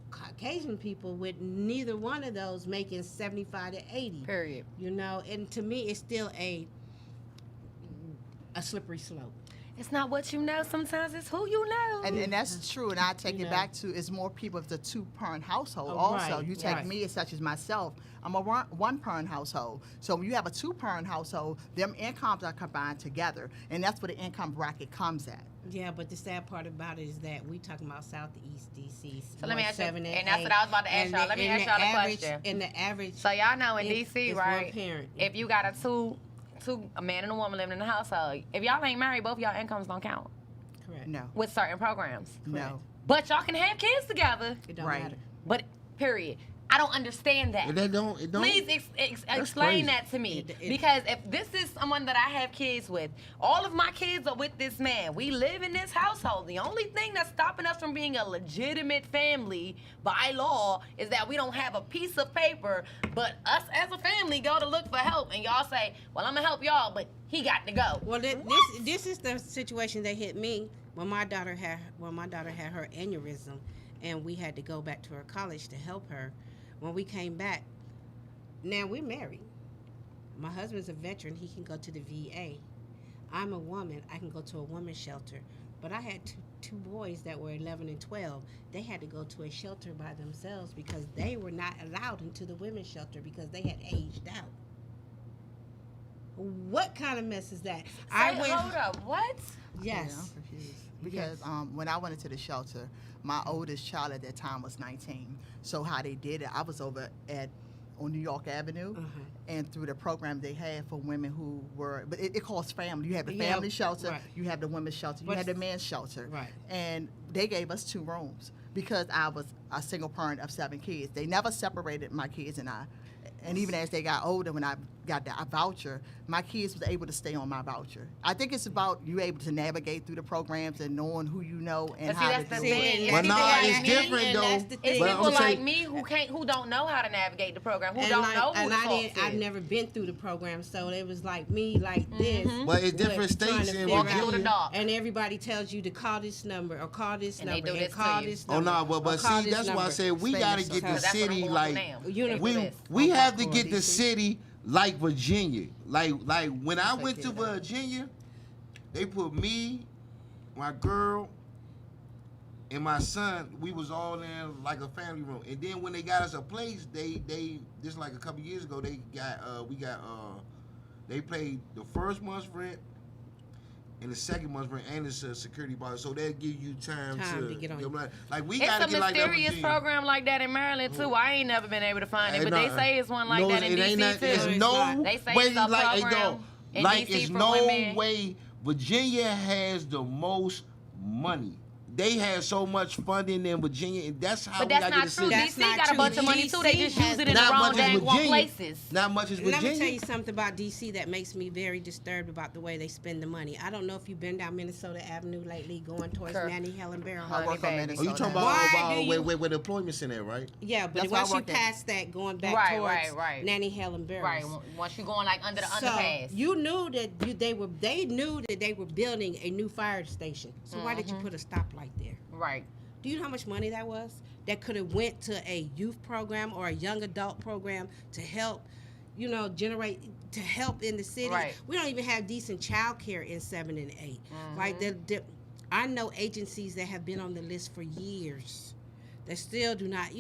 Caucasian people with neither one of those making 75 to 80. Period. You know, and to me, it's still a slippery slope. It's not what you know. Sometimes it's who you know. And that's true. And I take it back to it's more people of the 2-parent household. Also, you take me as such as myself. I'm a 1-parent household. So when you have a 2-parent household, them incomes are combined together, and that's where the income bracket comes at. Yeah, but the sad part about it is that we talking about Southeast DC. So let me ask you, 7 and that's what I was about to ask y'all. Let me ask y'all the question. In the average, so y'all know in DC, right? One parent. If you got a man and a woman living in the household, if y'all ain't married, both y'all incomes don't count. Correct. No. With certain programs. No. But y'all can have kids together. It don't matter. But period. I don't understand that. It don't. Please explain that to me. Because if this is someone that I have kids with, all of my kids are with this man. We live in this household. The only thing that's stopping us from being a legitimate family by law is that we don't have a piece of paper, but us as a family go to look for help, and y'all say, well, I'm going to help y'all, but he got to go. Well, this is the situation that hit me when my daughter had her aneurysm, and we had to go back to her college to help her. When we came back, now we're married. My husband's a veteran. He can go to the VA. I'm a woman. I can go to a women's shelter. But I had two boys that were 11 and 12. They had to go to a shelter by themselves because they were not allowed into the women's shelter because they had aged out. What kind of mess is that? Hold up, what? Yes. Yeah, I'm confused. Because when I went into the shelter, my oldest child at that time was 19. So how they did it, I was over on New York Avenue, and through the program they had for women who were, but it calls family. You have the family shelter, right. you have the women's shelter, you had the men's shelter. Right. And they gave us 2 rooms because I was a single parent of 7 kids. They never separated my kids and I. And even as they got older, when I got the voucher, my kids was able to stay on my voucher. I think it's about you able to navigate through the programs and knowing who you know and But see, how that's to the do thing. it. But no, it's different though. It's But people I'm like saying- me who don't know how to navigate the program, who And don't like, know who and the I folks didn't. is. I've never been through the program, so it was like me, like this. But it's different with trying states to in figure Virginia. out- the dog. And everybody tells you to call this number or call this And they number do and this to call you. this Oh number. no, but or call see, this that's why I number. said we Spanish gotta shelter. get the That's what I'm city going like now. we have to get the DC. city like Virginia. Like when I went to Virginia, they put me, my girl, and my son. We was all in like a family room. And then when they got us a place, they just like a couple years ago, they paid the first month's rent and the second month's rent and it's a security deposit. So they'll give you time to get on. Like we It's gotta a get like that. mysterious Virginia. program like that in Maryland too. I ain't never been able to find it, but they say it's one like no, that in it ain't DC not, too. It's no They say way it's a like program in like DC it's for no women. way Virginia has the most money. They have so much funding in Virginia, and that's how But we that's gotta not get the true. city. That's DC not got a true. bunch of money too. They just DC use it in the Not wrong much as dang Virginia. places. Not much as Let me tell Virginia. you something about DC that makes me very disturbed about the way they spend the money. I don't know if you've been down Minnesota Avenue lately going towards Sure. Nanny Helen Barrel. I work on baby. Oh, Minnesota. you talking Why about do you- where the employment's in there, right? Yeah, but That's why I once you worked at- pass that, going back Right, towards right. Nanny Helen Barrel. Right. Once you're going like under the So underpass. you knew that they knew that they were building a new fire station. So why did you put a stoplight there? Right. Do you know how much money that was? That could have went to a youth program or a young adult program to help, to help in the city. Right. We don't even have decent child care in 7 and 8. Like I know agencies that have been on the list for years that still do not,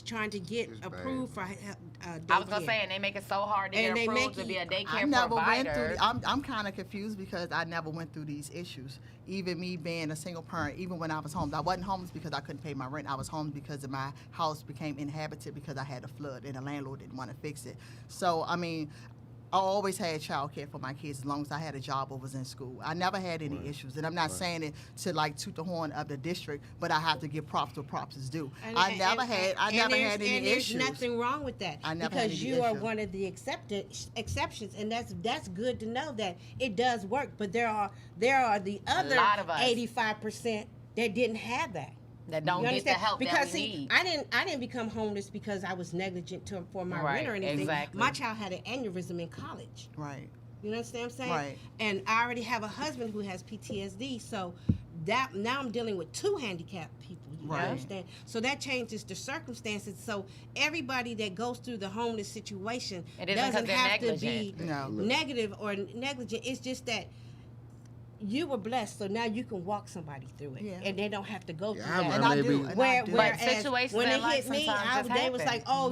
trying to get It's approved for I was gonna daycare. say, and they make it so hard to And get they approved make to be a it- daycare I never went provider. through. I'm kind of confused because I never went through these issues. Even me being a single parent, even when I was homeless, I wasn't homeless because I couldn't pay my rent. I was homeless because my house became inhabited because I had a flood and the landlord didn't want to fix it. So I mean, I always had child care for my kids as long as I had a job or was in school. I never had any issues, and I'm not saying it to like toot the horn of the district, but I have to give props to props is due. I never had any and issues. There's nothing wrong with that I never had because any you are issue. one of the exceptions, and that's good to know that it does work. But there are the other lot of us. 85% that didn't have that. That don't You get the understand? help because that we see, need. I didn't become homeless because I was negligent for my Right, rent or anything. exactly. My child had an aneurysm in college. Right. You understand what I'm saying? Right. And I already have a husband who has PTSD, so that now I'm dealing with 2 handicapped people. You Right. understand? So that changes the circumstances. So everybody that goes through the homeless situation It isn't 'cause doesn't they're have to negligent. be No. negative or negligent. It's just that you were blessed, so now you can walk somebody through it, Yeah. and they don't have to go through Yeah, I that. And I Maybe- do. And I do. But Whereas situations when in it life hit me, sometimes just they was happen. like, "Oh,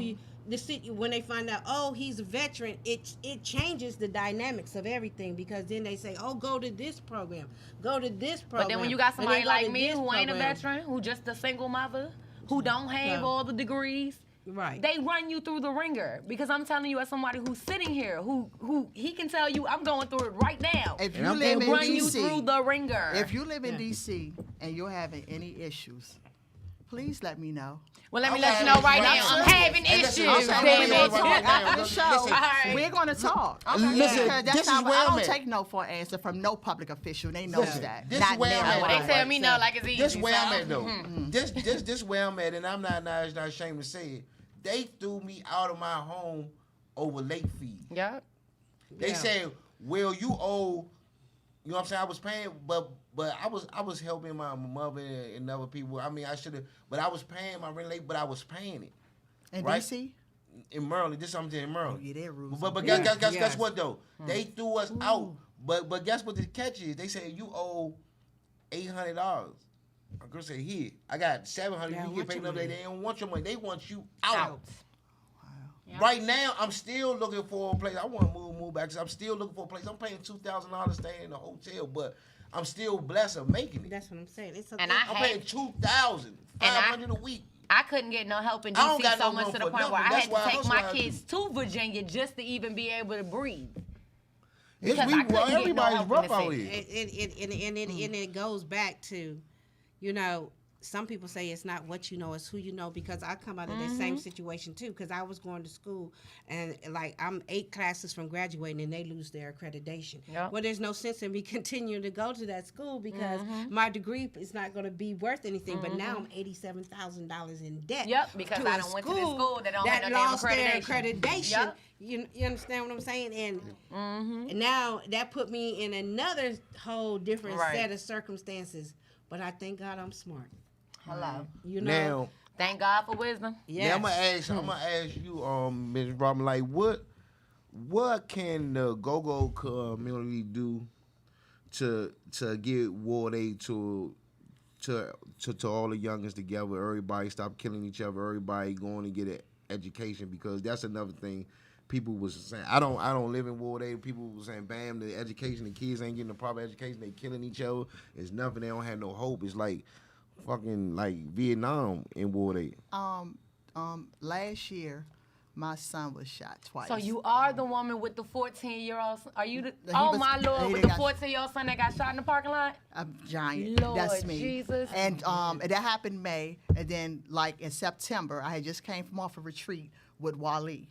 the city." When they find out, "Oh, he's a veteran," it changes the dynamics of everything because then they say, "Oh, go to this program, go to this program." But then when you got and somebody then go like to me this who ain't a program. veteran, who just a single mother, who don't have No. all the degrees, right? they run you through the ringer. Because I'm telling you, as somebody who's sitting here, who he can tell you, I'm going through it right now. If And you I'm live They in run you DC, through the ringer. if you live in Yeah. DC and you're having any issues, please let me know. well, let me Okay, let you know right right. now, I'm having Hey, listen, issues. okay, Damn wait, it. wait, wait, wait, After the wait, show, listen. Alright. we're going to talk. Listen, Because that's this not, is where I I'm don't at. take no for an answer from no public official. They know Listen, that. this Not is where I'm now. at. Well, they Right. tell me no like it's easy. This where I'm so. at though. This where I'm at, and I'm not ashamed to say it. They threw me out of my home over late fees. Yep. They Yeah. said, "Well, you owe." You know what I'm saying? I was paying, but I was helping my mother and other people. I mean, I should have, but I was paying my rent late, but I was paying it. In Right? DC? In Maryland, this something in Maryland. Oh, yeah, they're rules. But Yeah. guess Yes. what though? They threw us out. But guess what the catch is? They say you owe $800. My girl said, here, I got $700. Yeah, You get want paid your another day. money. They don't want your money. They want you out. Yep. Right now, I'm still looking for a place. I want to move back. I'm still looking for a place. I'm paying $2,000 staying in a hotel, but I'm still blessed of making it. That's what I'm saying. It's a And I'm paying $2,500 a week. I couldn't get no help in I don't DC got so no much room to the for point where I nothing. That's had why I to take hustle my how I do. kids to Virginia just to even be able to breathe. It's Because I couldn't get no everybody's help in rough the out city. here. And it goes back to, you know, some people say it's not what you know, it's who you know, because I come out of that same situation too, because I was going to school and like I'm 8 classes from graduating and they lose their accreditation. Yep. Well, there's no sense in me continuing to go to that school because my degree is not going to be worth anything. But now I'm $87,000 in debt. Yep, because to I a done went to this school that don't have no damn lost their accreditation. accreditation. Yep. You understand what I'm saying? And now that put me in another whole different Right. set of circumstances. But I thank God I'm smart. Hello. You know. Now, Thank God for wisdom. Yes. now I'm gonna ask you, Ms. Robin, like what can the go-go community do to get Ward 8 to all the youngins together? Everybody stop killing each other. Everybody going to get an education, because that's another thing. People was saying, I don't live in Ward 8. People was saying, bam, the education, the kids ain't getting the proper education. They killing each other. It's nothing. They don't have no hope. It's like fucking like Vietnam in Ward 8. Last year, my son was shot twice. So you are the woman with the 14-year-old son? Are you the, He oh was- my Lord, he with the got- 14-year-old son that got shot in the parking lot? A giant. Lord That's me. Jesus. And that happened in May, and then like in September, I had just came from off a retreat with Wally,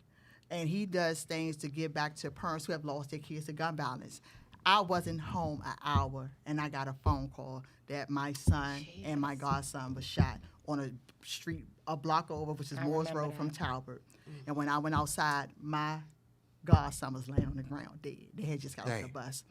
and he does things to give back to parents who have lost their kids to gun violence. I wasn't home an hour, and I got a phone call that my son and my godson was shot on a street a block over, which is Moores remember Road from that. Talbot. And when I went outside, my godson was laying on the ground dead. They had just got off the Dang. bus.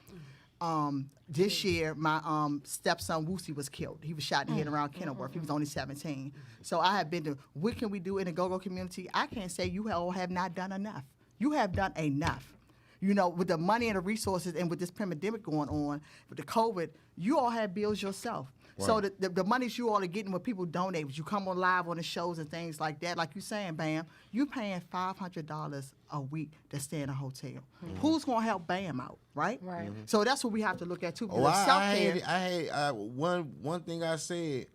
This year, my stepson Woosie was killed. He was shot in the head around Kenilworth. He was only 17. So I have been to, what can we do in the go-go community? I can't say you all have not done enough. You have done enough. You know, with the money and the resources and with this pandemic going on, with the COVID, you all have bills yourself. So the monies you all are getting when people donate, when you come on live on the shows and things like that, like you saying, Bam, you paying $500 a week to stay in a hotel. Who's going to help Bam out, right? Right. So that's what we have to look at too. Oh, because I self-care. had one thing I said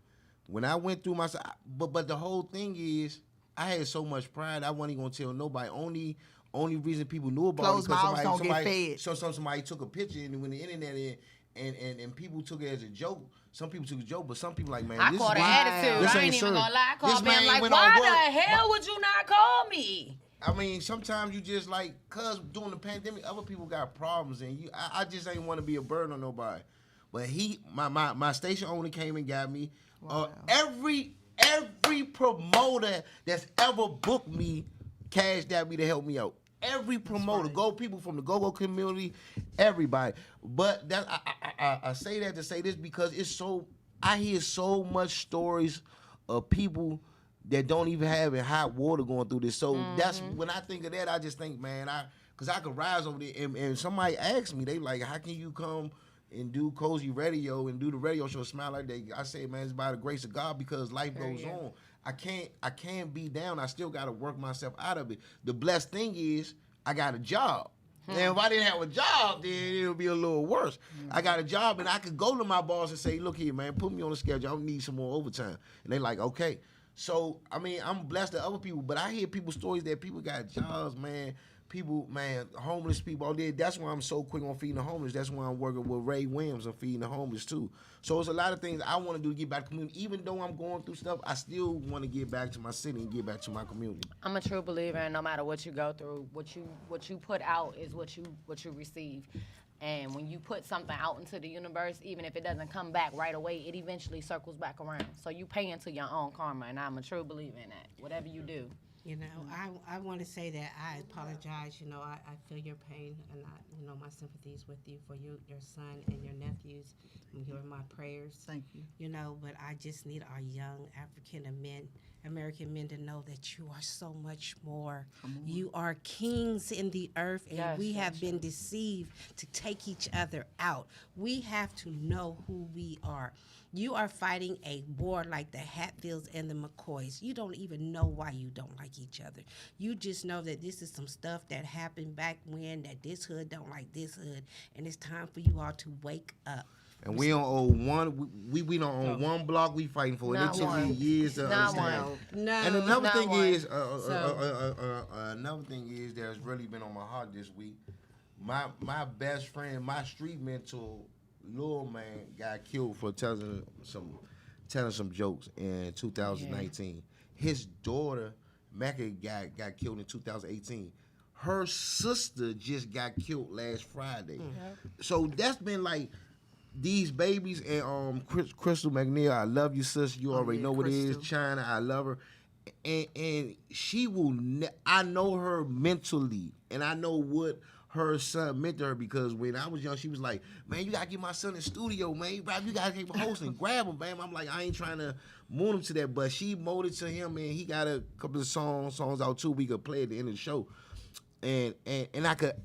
when I went through my, but the whole thing is I had so much pride I wasn't gonna tell nobody. Only reason people knew about Closed it because mouths don't get fed. somebody took a picture and when the internet and people took it as a joke. Some people took it as a joke, but some people like, man, I this caught is an why- attitude. this I ain't ain't even serious. gonna lie. I This called man man like, went why on the work. hell would you not call me? I mean, sometimes you just like, cause during the pandemic, other people got problems, and I just ain't want to be a burden on nobody. But my station owner came and got me. Every promoter that's ever booked me cashed at me to help me out. Every promoter, people from the go-go community, everybody. But that I say that to say this because I hear so much stories of people that don't even have hot water going through this. So that's when I think of that, I just think, man, because I could rise over there and somebody asked me, they like, how can you come and do Cozy Radio and do the radio show Smile Like That? I say, man, it's by the grace of God because life goes on. I can't be down. I still got to work myself out of it. The blessed thing is I got a job. And if I didn't have a job, then it would be a little worse. I got a job, and I could go to my boss and say, look here, man, put me on the schedule. I need some more overtime. And they like, okay. So, I mean, I'm blessed to other people, but I hear people's stories that people got jobs, man. People, man, homeless people out there. That's why I'm so quick on feeding the homeless. That's why I'm working with Ray Williams on feeding the homeless, too. So it's a lot of things I want to do to get back to the community. Even though I'm going through stuff, I still want to get back to my city and get back to my community. I'm a true believer, and no matter what you go through, what you put out is what you receive. And when you put something out into the universe, even if it doesn't come back right away, it eventually circles back around. So you pay into your own karma, and I'm a true believer in that. Whatever you do. You know, I want to say that I apologize. You know, I feel your pain, and my sympathies with you for your son and your nephews. We you're in my prayers. Thank you. You know, but I just need our young American men to know that you are so much more. You are kings in the earth, and we have been deceived to take each other out. We have to know who we are. You are fighting a war like the Hatfields and the McCoys. You don't even know why you don't like each other. You just know that this is some stuff that happened back when, that this hood don't like this hood, and it's time for you all to wake up. And we don't own one. We don't own one block. We fighting for it. It took me years to understand. No. And another thing one. is, another thing is that's really been on my heart this week. My best friend, my street mentor, Lil Man, got killed for telling some jokes in 2019. His daughter, Mecca, got killed in 2018. Her sister just got killed last Friday. So that's been like these babies. And Crystal McNeil, I love you, sis. You already know what it is. China, I love her. And she will. I know her mentally, and I know what her son meant to her, because when I was young, she was like, man, you gotta get my son in the studio, man. You gotta keep him hosting, grab him, man. I'm like, I ain't trying to moon him to that, but she molded to him, and he got a couple of songs out too. We could play at the end of the show, and I could,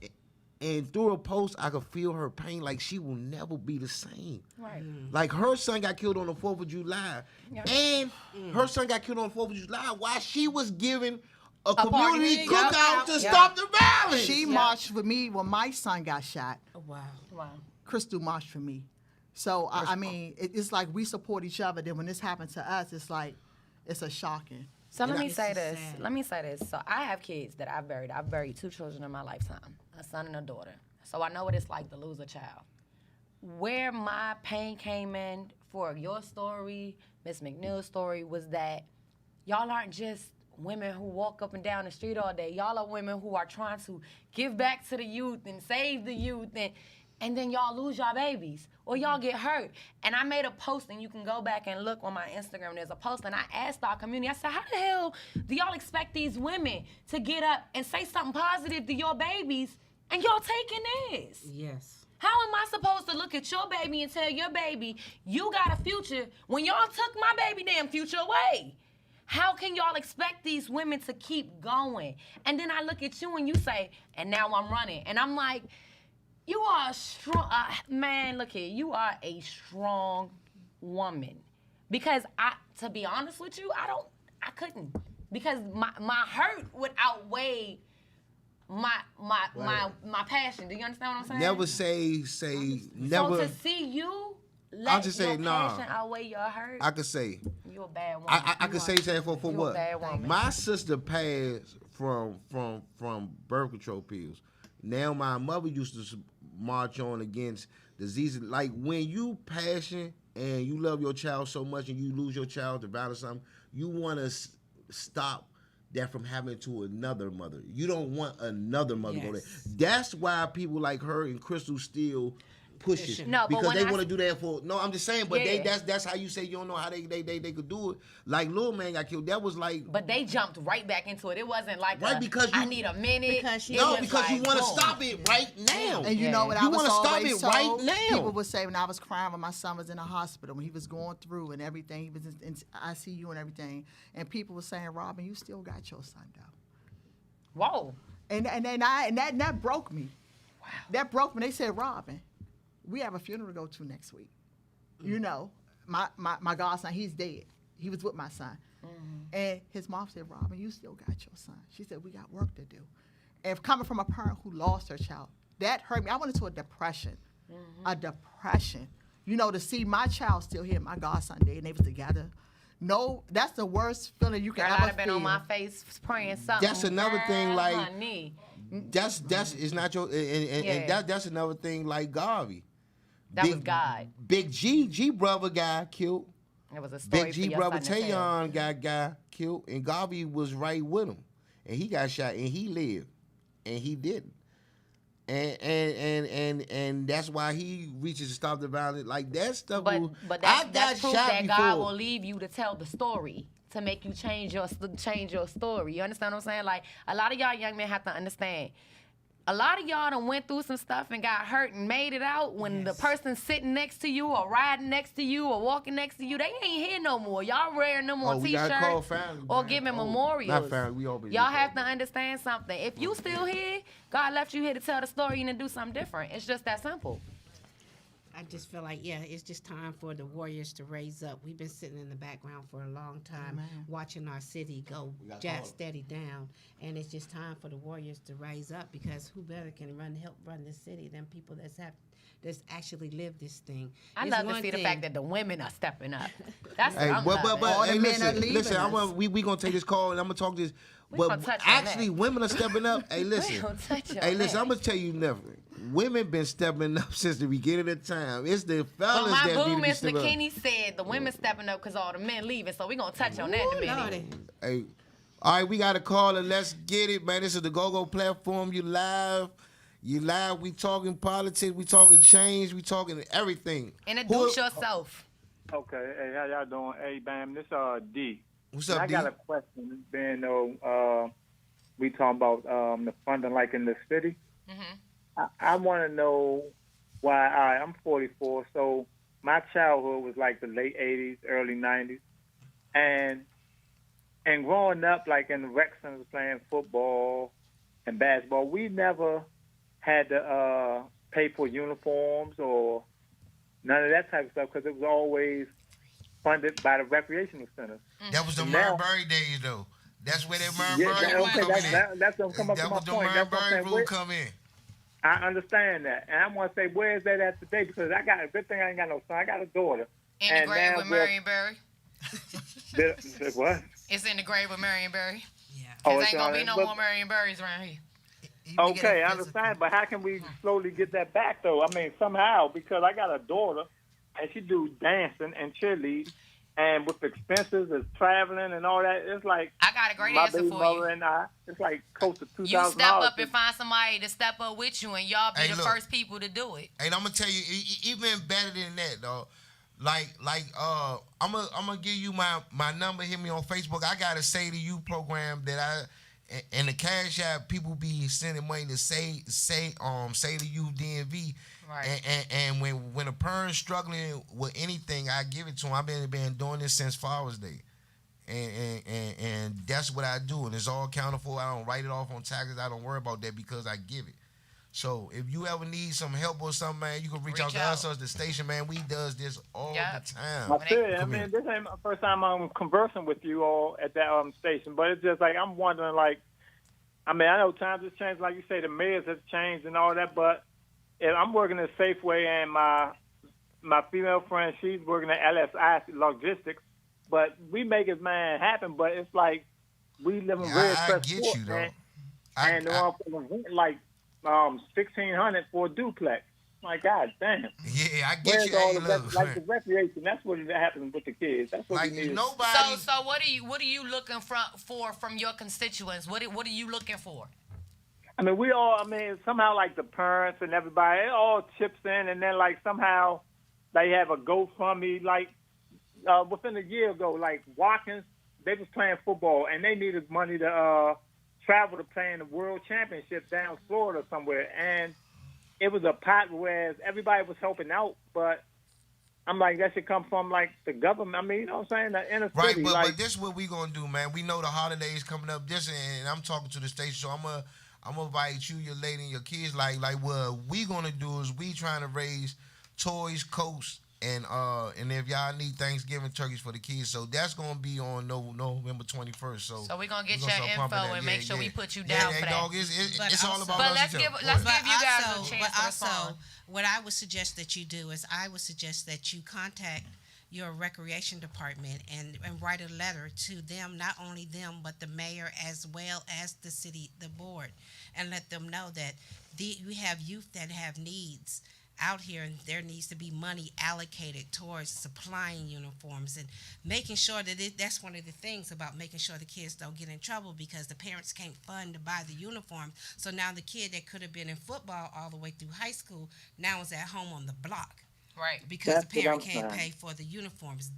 and through a post, I could feel her pain. Like she will never be the same. Right. Like her son got killed on the 4th of July, and her son got killed on the 4th of July while she was giving a community cookout to stop the violence. She marched with me when my son got shot. Oh, wow. Crystal marched for me. So, I mean, it's like we support each other. Then when this happened to us, it's like, it's a shocking. So let me say this. So I have kids that I've buried. I've buried 2 children in my lifetime, a son and a daughter. So I know what it's like to lose a child. Where my pain came in for your story, Miss McNeil's story, was that y'all aren't just women who walk up and down the street all day. Y'all are women who are trying to give back to the youth and save the youth, and then y'all lose y'all babies or y'all get hurt. And I made a post, and you can go back and look on my Instagram. There's a post, and I asked our community, I said, how the hell do y'all expect these women to get up and say something positive to your babies, and y'all taking this? Yes. How am I supposed to look at your baby and tell your baby, you got a future, when y'all took my baby damn future away? How can y'all expect these women to keep going? And then I look at you and you say, and now I'm running. And I'm like, you are a strong, man, look here, you are a strong woman. Because to be honest with you, I couldn't. Because my hurt would outweigh my passion. Do you understand what I'm saying? Never say never. So to see you let just your say, nah. passion outweigh your hurt, I could say. You a bad woman. I could say that for you what? A bad woman. My sister passed from birth control pills. Now my mother used to march on against diseases. Like when you passion and you love your child so much and you lose your child to violence, something, you want to stop that from happening to another mother. You don't want another mother to go there. That's why people like her and Crystal still push it. No, but because when they I want to do that for. No, I'm just saying. But Yeah. that's how you say you don't know how they could do it. Like Lil Man got killed. That was like. But they jumped right back into it. It wasn't like Right, because you- I need a minute. Because It No, was because you like, want to boom. stop it right now. And you know what You I was wanna stop always it right told? now. People would say when I was crying when my son was in the hospital, when he was going through and everything, he was in ICU and everything, and people were saying, Robin, you still got your son though. Whoa. And that broke me. Wow. That broke me. They said, Robin, we have a funeral to go to next week. You know, my godson, he's dead. He was with my son. And his mom said, Robin, you still got your son. She said, we got work to do. And coming from a parent who lost her child, that hurt me. I went into a depression. A depression. You know, to see my child still here, my godson dead, and they was together. No, that's the worst feeling you can Girl, ever I'd have been feel. on my face praying something. That's another thing, like- honey. That's it's not your and that's another thing like Garvey. That was God. Big G brother got killed. It was a story Big for G your brother son to tell. Tayon got killed, and Garvey was right with him, and he got shot, and he lived, and he didn't, and that's why he reaches to stop the violence. Like that stuff. But I that's got proof shot that before. God will leave you to tell the story, to make you change your story. You understand what I'm saying? Like, a lot of y'all young men have to understand. A lot of y'all done went through some stuff and got hurt and made it out when the person sitting next to you or riding next to you or walking next to you, they ain't here no more. Y'all wearing them on we gotta call T-shirts family, or man. giving Not memorials. family. We always Y'all get have to understand something. If you still here, God left you here to tell the story and to do something different. It's just that simple. I just feel like, it's just time for the warriors to raise up. We've been sitting in the background for a long time, watching our city go steady down, and it's just time for the warriors to rise up, because who better can help run this city than people that's actually lived this thing. I It's love to one see the thing- fact that the women are stepping up. That's Hey, what I'm loving. hey, men are listen, leaving we gonna take this call and I'm gonna talk this. gonna But touch on actually, that. women are stepping up. Hey, listen. gonna touch on Hey, listen. that. I'm gonna tell you nothing. Women been stepping up since the beginning of time. It's the fellas Well, my that boo, need to be Miss stepping up. McKinney, said the women stepping up because all the men leaving. So we gonna touch on that in a minute. Lordy. Hey, all right, we got a call and let's get it, man. This is the Go-Go platform. You live. We talking politics. We talking change. We talking everything. Introduce yourself. Okay, hey, how y'all doing? Hey, Bam, this D. What's up, I D? got a question. Being we talking about the funding like in the city. I want to know why. I'm 44, so my childhood was like the late 80s, early 90s, and growing up like in the rec centers playing football and basketball, we never had to pay for uniforms or none of that type of stuff because it was always funded by the recreational centers. That was the Now- Marbury days, though. That's where that Yeah, Marbury rule come in. that's what I'm coming up That to my was the point. That's what I'm Marbury saying. rule Where- come in. I understand that, and I want to say, where is that at today? Because I got a good thing. I ain't got no son. I got a daughter. In the And grave now with we're- Marion Barry. What? It's in the grave with Marion Barry. Yeah. Oh, Cause it's ain't gonna on be it. no But- more Marion Barrys around here. Okay, I understand, but how can we slowly get that back, though? I mean, somehow, because I got a daughter, and she do dancing and cheerleading, and with expenses of traveling and all that, it's like I got a great my answer baby for mother you. and I, it's like close to $2,000. You step up and find somebody to step up with you, and y'all be Hey, the look. first people to do it. And I'm gonna tell you, even better than that, dog. I'm gonna give you my number. Hit me on Facebook. I got a Say to You program that and the Cash App people be sending money to Say to You DMV. Right. And when a parent's struggling with anything, I give it to them. I've been doing this since Father's Day. And that's what I do, and it's all accounted for. I don't write it off on taxes. I don't worry about that because I give it. So if you ever need some help or something, man, you can reach out to us or the station, man. We does this all the time. I said, I Come mean, here. this ain't my first time I'm conversing with you all at that station, but it's just like I'm wondering, like, I mean, I know times have changed, like you say, the mayors have changed and all that, but if I'm working at Safeway and my female friend, she's working at LSI Logistics, but we make it, man, happen, but it's like we live in very I stressful get you, though. and like $1,600 for a duplex. My God, damn. Yeah, I get Where's you. all Hey, the look, like the recreation? That's what happens with the kids. That's what like we need. nobody. So what are you looking for from your constituents? What are you looking for? I mean, somehow like the parents and everybody, it all chips in, and then like somehow they have a GoFundMe. Like within a year ago, like Watkins, they was playing football and they needed money to travel to play in the World Championship down Florida somewhere, and it was a pot, whereas everybody was helping out, but I'm like, that should come from like the government. I mean, you know what I'm saying? The inner Right, city. but this is what we gonna do, man. We know the holidays coming up. And I'm talking to the station, so I'm gonna invite you, your lady, and your kids. Like what we gonna do is we trying to raise toys, coats, and if y'all need Thanksgiving turkeys for the kids, so that's gonna be on November 21st. So we're gonna get we your start info pumping that. and make sure we put you Yeah, down for that. dog, it's all about But us let's each give other. you guys But a chance to respond. what I would suggest that you do is I would suggest that you contact your recreation department and write a letter to them, not only them, but the mayor as well as the board, and let them know that we have youth that have needs out here, and there needs to be money allocated towards supplying uniforms and making sure that that's one of the things about making sure the kids don't get in trouble, because the parents can't fund to buy the uniform. So now the kid that could have been in football all the way through high school now is at home on the block. Right. Because That's the parent what I'm can't saying. pay for the uniforms.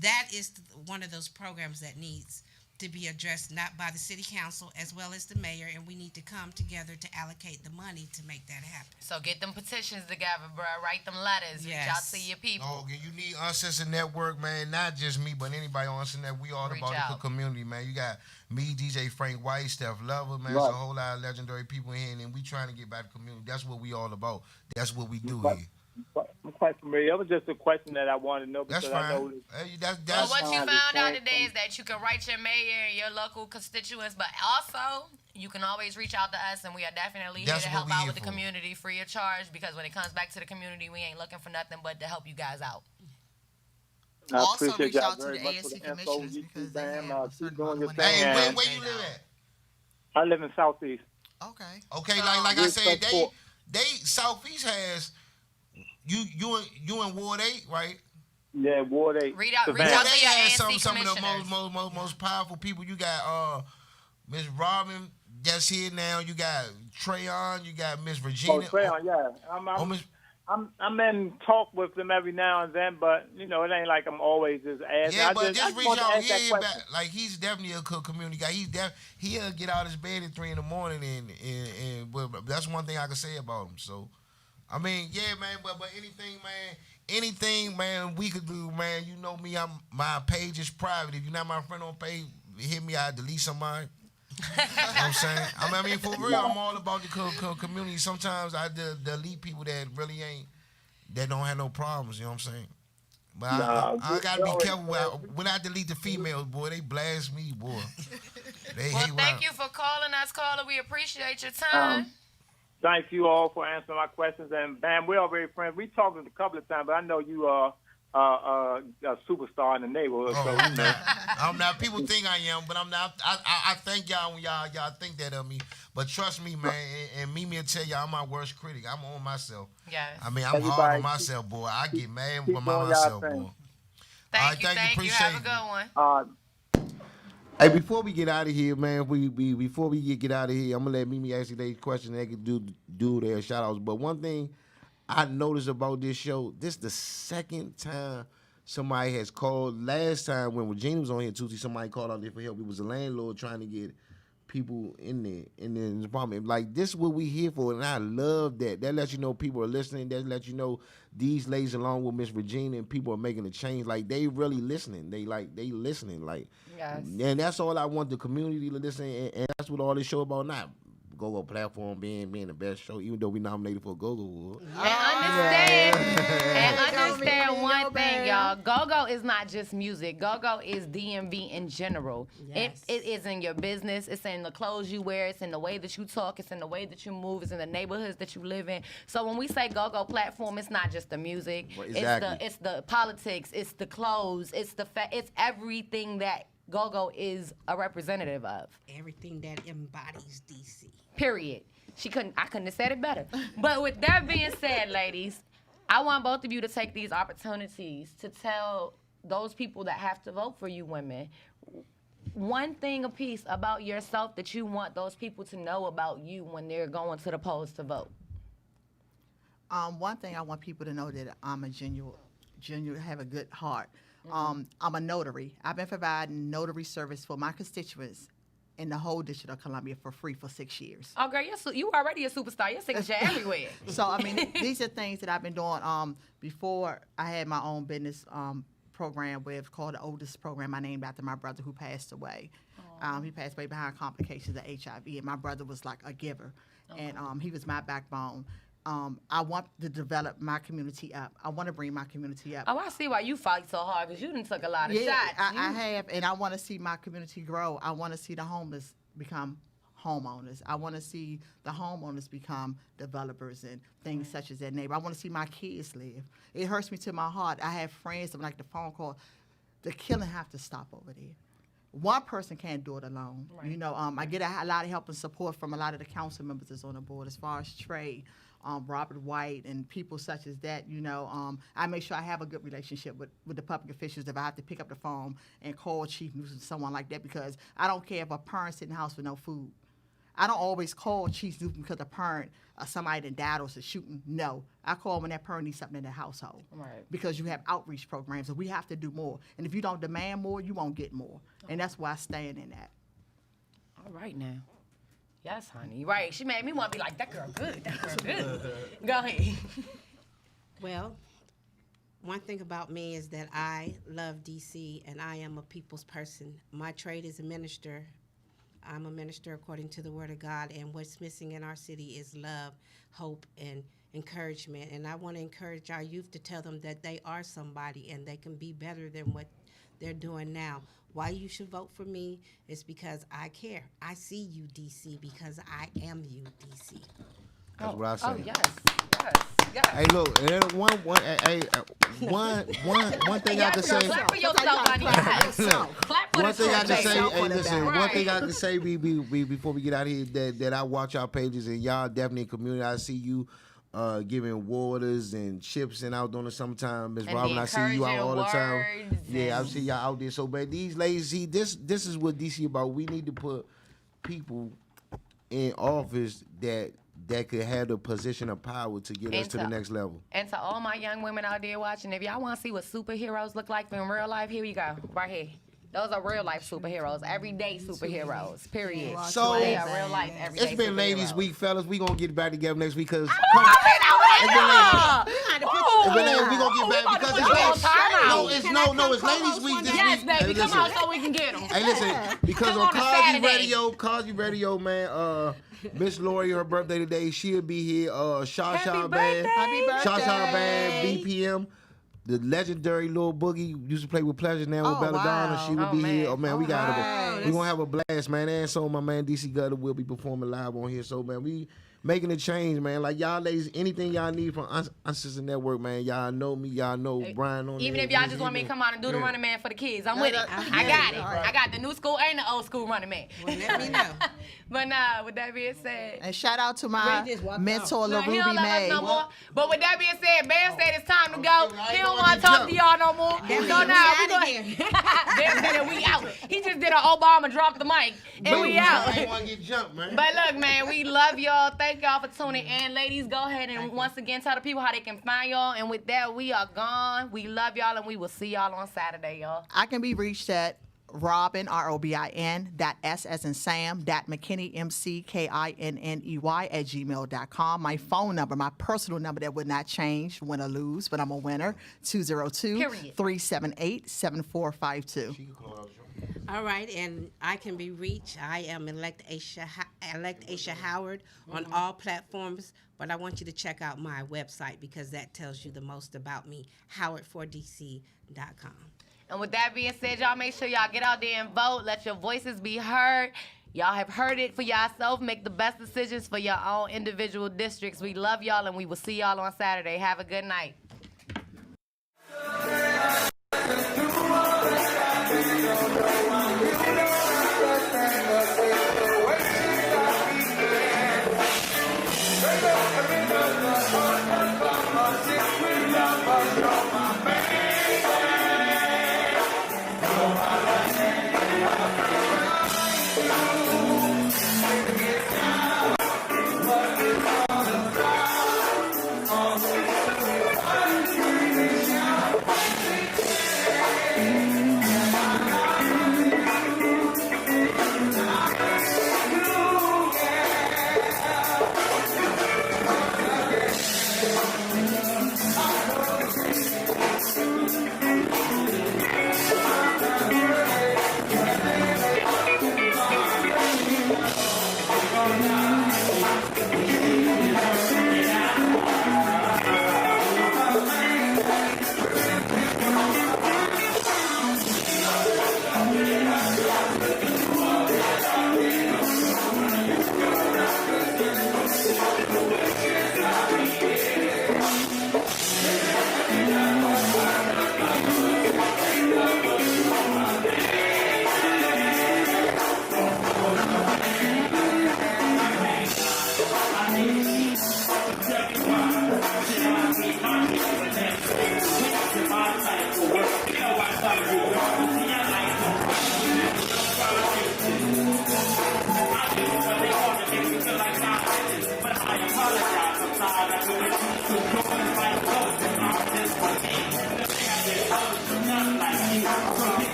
That is one of those programs that needs to be addressed not by the city council as well as the mayor, and we need to come together to allocate the money to make that happen. So get them petitions together, bro. Write them letters. Reach out to your people. Oh, you need Uncensored Network, man. Not just me, but anybody on Uncensored Network. We all Reach about out. the community, man. You got me, DJ Frank White, Steph Lover, man. Right. There's a whole lot of legendary people in here, and we trying to get back to the community. That's what we all about. That's what we do here. I'm quite familiar. That was just a question that I wanted to know because That's I know fine. that Hey, that's Well, what you fine. found out today is that you can write your mayor and your local constituents, but also you can always reach out to us, and we are definitely That's here to what help we out here with the for. community free of charge, because when it comes back to the community, we ain't looking for nothing but to help you guys out. I Also appreciate reach y'all out to very the much for ASC the info. commissioners You because keep they doing have a certain your amount of thing. money. Hey, And where you live at? I live in Southeast. Okay. Okay, like I said, Respect for- they Southeast has you in Ward 8, right? Yeah, Ward 8. Reach out They to your had ASC some of the commissioners. most powerful people. You got Miss Robin that's here now. You got Trayon. You got Miss Regina. Oh, Trayon, yeah. I'm in talk with them every now and then, but you know it ain't like I'm always just asking. Yeah, I but just just reach wanted to out. ask that Yeah, question. like he's definitely a community guy. He'll get out of his bed at 3 a.m. and but that's one thing I can say about him. So, I mean, yeah, man. But anything, man, we could do, man. You know me. My page is private. If you're not my friend on page, hit me. I delete somebody. You know what I'm saying? I mean, for real, I'm all about the community. Sometimes I delete people that really that don't have no problems. You know what I'm saying? But I gotta be careful when I delete the females, boy. They blast me, boy. They Well, hate thank you for calling us, caller. We appreciate your time. Thank you all for answering my questions. And Bam, we're already friends. We talked a couple of times, but I know you are a superstar in the neighborhood. Oh, so, I'm not. I'm not. People think I am, but I'm not. I thank y'all when y'all think that of me. But trust me, man, and Mimi will tell y'all I'm my worst critic. I'm on myself. Yes. I mean, I'm hard on myself, boy. I get mad with myself, boy. Thank you. Appreciate Have a good one. Hey, before we get out of here, man, before we get out of here, I'm gonna let Mimi ask you these questions. They can do their shout outs. But one thing I noticed about this show, this is the second time somebody has called. Last time when Regina was on here, Tuesday, somebody called out there for help. It was a landlord trying to get people in the apartment. Like, this is what we here for, and I love that. That lets you know people are listening. That lets you know these ladies along with Miss Regina and people are making a change. Like, they really listening. They listening. Like, yes. And that's all I want the community to listen, and that's what all this show about now. Go-Go platform being the best show, even though we nominated for Go-Go Award. And understand one thing, y'all. Go-Go is not just music. Go-Go is DMV in general. Yes. It is in your business. It's in the clothes you wear. It's in the way that you talk. It's in the way that you move. It's in the neighborhoods that you live in. So when we say Go-Go platform, it's not just the music. Well, exactly. It's the politics. It's the clothes. It's it's everything that Go-Go is a representative of. Everything that embodies DC. Period. I couldn't have said it better. But with that being said, ladies, I want both of you to take these opportunities to tell those people that have to vote for you women one thing apiece about yourself that you want those people to know about you when they're going to the polls to vote. One thing I want people to know that I'm a genuine, have a good heart. I'm a notary. I've been providing notary service for my constituents in the whole District of Columbia for free for 6 years. Oh, girl, you already a superstar. Your signature everywhere. So, I mean, these are things that I've been doing. Before I had my own business program called the Oldest Program. I named after my brother who passed away. He passed away behind complications of HIV, and my brother was like a giver, and he was my backbone. I want to develop my community up. I want to bring my community up. Oh, I see why you fight so hard, because you done took a lot of shots. I have, and I want to see my community grow. I want to see the homeless become homeowners. I want to see the homeowners become developers and things such as that neighbor. I want to see my kids live. It hurts me to my heart. I have friends that like the phone call, the killing have to stop over there. One person can't do it alone. Right. You know, I get a lot of help and support from a lot of the council members that's on the board, as far as Trey, Robert White, and people such as that. You know, I make sure I have a good relationship with the public officials if I have to pick up the phone and call Chief Newsom, someone like that, because I don't care if a parent's in the house with no food. I don't always call Chief Newton because the parent or somebody that died or is shooting. No, I call when that parent needs something in the household. Right. Because you have outreach programs, and we have to do more. And if you don't demand more, you won't get more. And that's why I stand in that. All right now. Yes, honey. Right. She made me want to be like, that girl good. That girl good. Go ahead. Well, one thing about me is that I love DC and I am a people's person. My trade is a minister. I'm a minister according to the word of God, and what's missing in our city is love, hope, and encouragement. And I want to encourage our youth to tell them that they are somebody and they can be better than what they're doing now. Why you should vote for me is because I care. I see you, DC, because I am you, DC. That's what I say. Oh, yes. Hey, look, and one thing I can say. Clap for yourself, honey. Yes. Clap for One thing I can say, Self hey, for the listen, back. one thing I can say before we get out of here, that I watch our pages and y'all definitely a community. I see you giving waters and chips and out during the summertime. Miss And Robin, the I see you out all the time. encouraging Yeah, I words see y'all out there. So, man, these ladies, see, this is what DC about. We need to put people in office that could have the position of power to get us to the next level. And to all my young women out there watching, if y'all want to see what superheroes look like in real life, here you go, right here. Those are real life superheroes, everyday superheroes, period. So, they are real life, everyday it's been Ladies superheroes. Week, fellas. We gonna get back together next week because It's been ladies. We gonna get back because it's Ladies Week this Yes, week. baby, Hey, come listen. on so we can get them. Hey, listen, because Come on on a Saturday. Cosby Radio, man, Miss Lori, her birthday today, she'll be here. Shasha Band, Happy birthday. Shasha Band, BPM. The legendary Lil Boogie used to play with Pleasure now with Oh, Belladonna. wow. She will Oh, be man. here. Oh man, we got Wow. we gonna have a blast, man. And so my man DC Gutter will be performing live on here. So man, we making a change, man. Like y'all ladies, anything y'all need from Ancestor Network, man. Y'all know me. Y'all know Brian on Even there. if y'all just want me to come out and do the Yeah. Running Man for the kids, I'm with it. I got it. I got the new school and the old school Running Man. Well, let me know. But nah, with that being said, And shout out to my Ray just walked mentor, look, he LaRuby don't love us May. no more. But with that being said, Bear said it's time to go. He don't want to talk to y'all no more. So now we outta go. here. Bear said that we out. He just did an Obama drop the mic and we out. I ain't want to get jumped, man. But look, man, we love y'all. Thank y'all for tuning in. Ladies, go ahead and once again tell the people how they can find y'all. And with that, we are gone. We love y'all, and we will see y'all on Saturday, y'all. I can be reached at Robin, ROBIN, .S as in Sam, .McKinney, MCKINNEY at gmail.com. My phone number, my personal number that would not change, win or lose, but I'm a winner, 202-378-7452. All right, and I can be reached. I am Elect Aisha Howard on all platforms, but I want you to check out my website because that tells you the most about me, howard4dc.com. And with that being said, y'all make sure y'all get out there and vote. Let your voices be heard. Y'all have heard it for yourself. Make the best decisions for your own individual districts. We love y'all, and we will see y'all on Saturday. Have a good night.